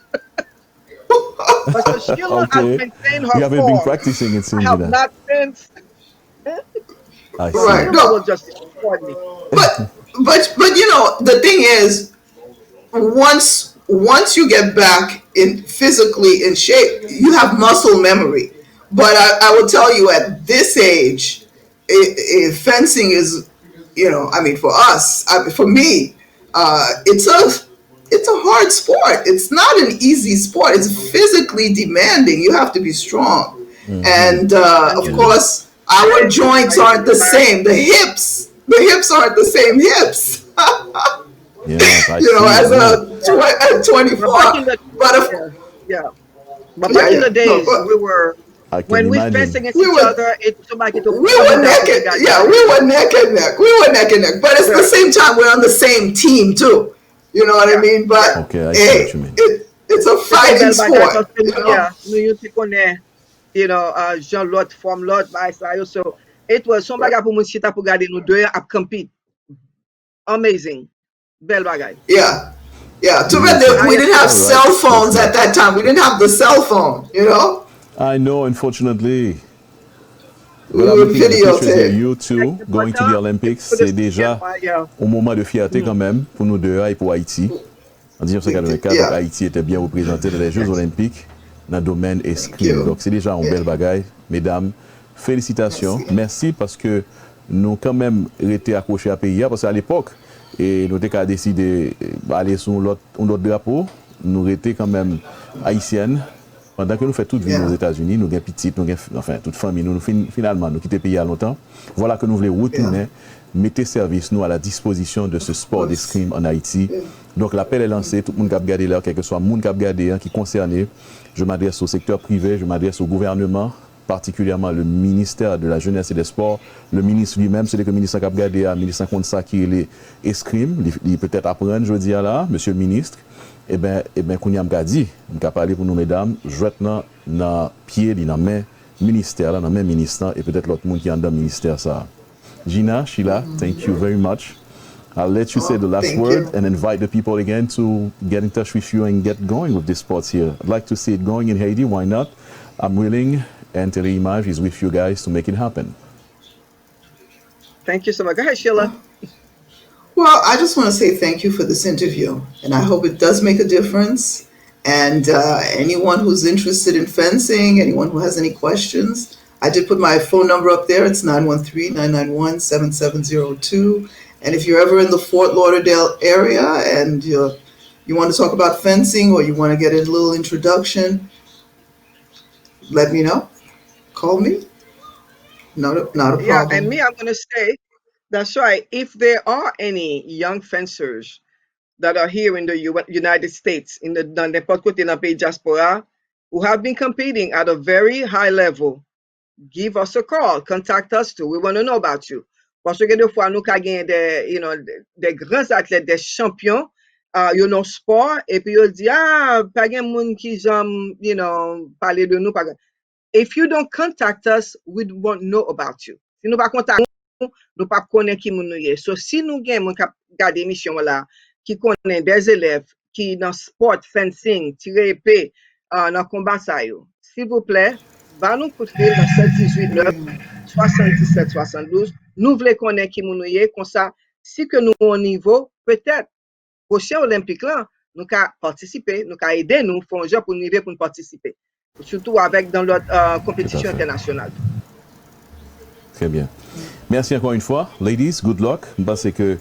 Parce que Sheila has maintained her form. You haven't been practicing it since. I have not been. I see. Right. No. Just disappoint me. But the thing is, once you get back physically in shape, you have muscle memory. But I will tell you, at this age, fencing is, I mean, for us, for me, it's a hard sport. It's not an easy sport. It's physically demanding. You have to be strong. Mm-hmm. And of course, our joints aren't the same. The hips aren't the same hips. As a 24. But back in the days, we were. When we fenced against each other, we were naked. Yeah, we were neck and neck. But at the same time, we're on the same team too. You know what I mean? But okay, I see what you mean. It's a fighting sport. Jean-Lot, from Lot, by so it was some bagay pour moun chita pour garder nous deux à compete. Amazing. Belle bagay. Yeah. Too bad we didn't have cell phones at that time. We didn't have the cell phone, I know, unfortunately. We would videotape. You two going to the Olympics, c'est déjà un moment de fierté quand même pour nous deux et pour Haïti. En 1984, Haïti était bien représenté dans les Jeux Olympiques dans le domaine escrime. Donc c'est déjà un bel bagaille. Mesdames, félicitations. Merci parce que nous quand même été accrochés à pays parce qu'à l'époque, et nous avons décidé d'aller sur un autre drapeau. Nous étions quand même haïtiennes. Pendant que nous faisons toute vie aux États-Unis, nous avons petites, toute famille, nous finalement nous quittons le pays il y a longtemps. Voilà que nous voulons retourner, mettre service nous à la disposition de ce sport d'escrime en Haïti. Donc l'appel est lancé, tout le monde qui a regardé là, quel que soit le monde qui a regardé, qui est concerné. Je m'adresse au secteur privé, je m'adresse au gouvernement, particulièrement le ministère de la Jeunesse et des Sports. Le ministre lui-même, c'est le ministre qui a regardé, le ministre contre ça qui est l'escrime, il peut-être apprendre, je dis là, monsieur le ministre. Eh bien, qu'on y a dit, on a parlé pour nous, mesdames, je vais dans le pied, dans le même ministère, dans le même ministère, et peut-être l'autre monde qui est dans le ministère. Ça. Gina, Sheila, thank you very much. I'll let you say the last thank word you. and invite the people again to get in touch with you and get going with this sports here. I'd like to see it going in Haiti. Why not? I'm willing, and Teleimage is with you guys to make it happen. Thank you so much. Go ahead, Sheila. Well, I just want to say thank you for this interview, and I hope it does make a difference. And anyone who's interested in fencing, anyone who has any questions, I did put my phone number up there. It's 913-991-7702. And if you're ever in the Fort Lauderdale area and you want to talk about fencing or you want to get a little introduction, let me know. Call me. Not a Yeah, and problem. me, I'm going to say, that's right. If there are any young fencers that are here in the United States, dans n'importe côté dans le pays diaspora, who have been competing at a very high level, give us a call, contact us too. We want to know about you. Parce que des fois, nous avons des grands athlètes, des champions, sport, et puis ils disent, pas de monde qui j'aime, parler de nous. If you don't contact us, we won't know about you. Si nous pas contact nous pas connaître qui nous est. So si nous gagnons garde émission là qui connaît des élèves qui dans sport fencing, tirer épée dans combat ça yo. S'il vous plaît, ba nous coup de fil dans 718 9 77 72. Nous voulons connaître qui nous est comme ça si que nous au niveau peut-être prochain olympique là nous ca participer, nous ca aider nous faire un job pour nous pour participer. Surtout avec dans notre compétition internationale. Très bien. Merci encore une fois. Ladies, good luck. Parce que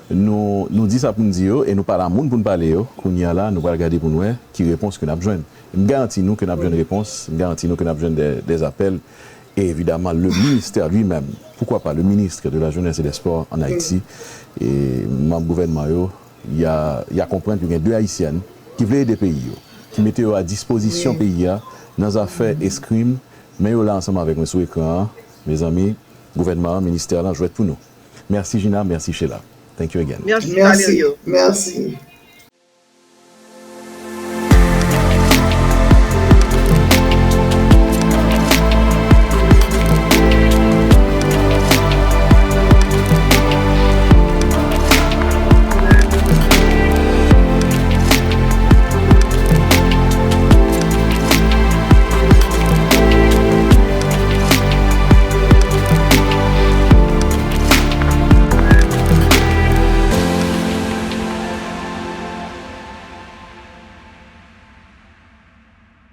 nous disons ça pour nous dire et nous parlons à monde pour nous parler. Qu'on y a là, nous allons regarder pour nous qui réponse que nous avons besoin. Je garantis nous que nous avons besoin de réponses. Je garantis nous que nous avons besoin des appels. Et évidemment, le ministère lui-même, pourquoi pas le ministre de la Jeunesse et des Sports en Haïti et membre gouvernement, il a compris qu'il y a deux Haïtiennes qui voulaient aider pays, qui mettaient à disposition pays dans les affaires escrime, mais là ensemble avec nous sur l'écran, mes amis, gouvernement, ministère, là, je vais être pour nous. Merci Gina, merci Sheila. Thank you again. Merci Merci. Valerio. Merci.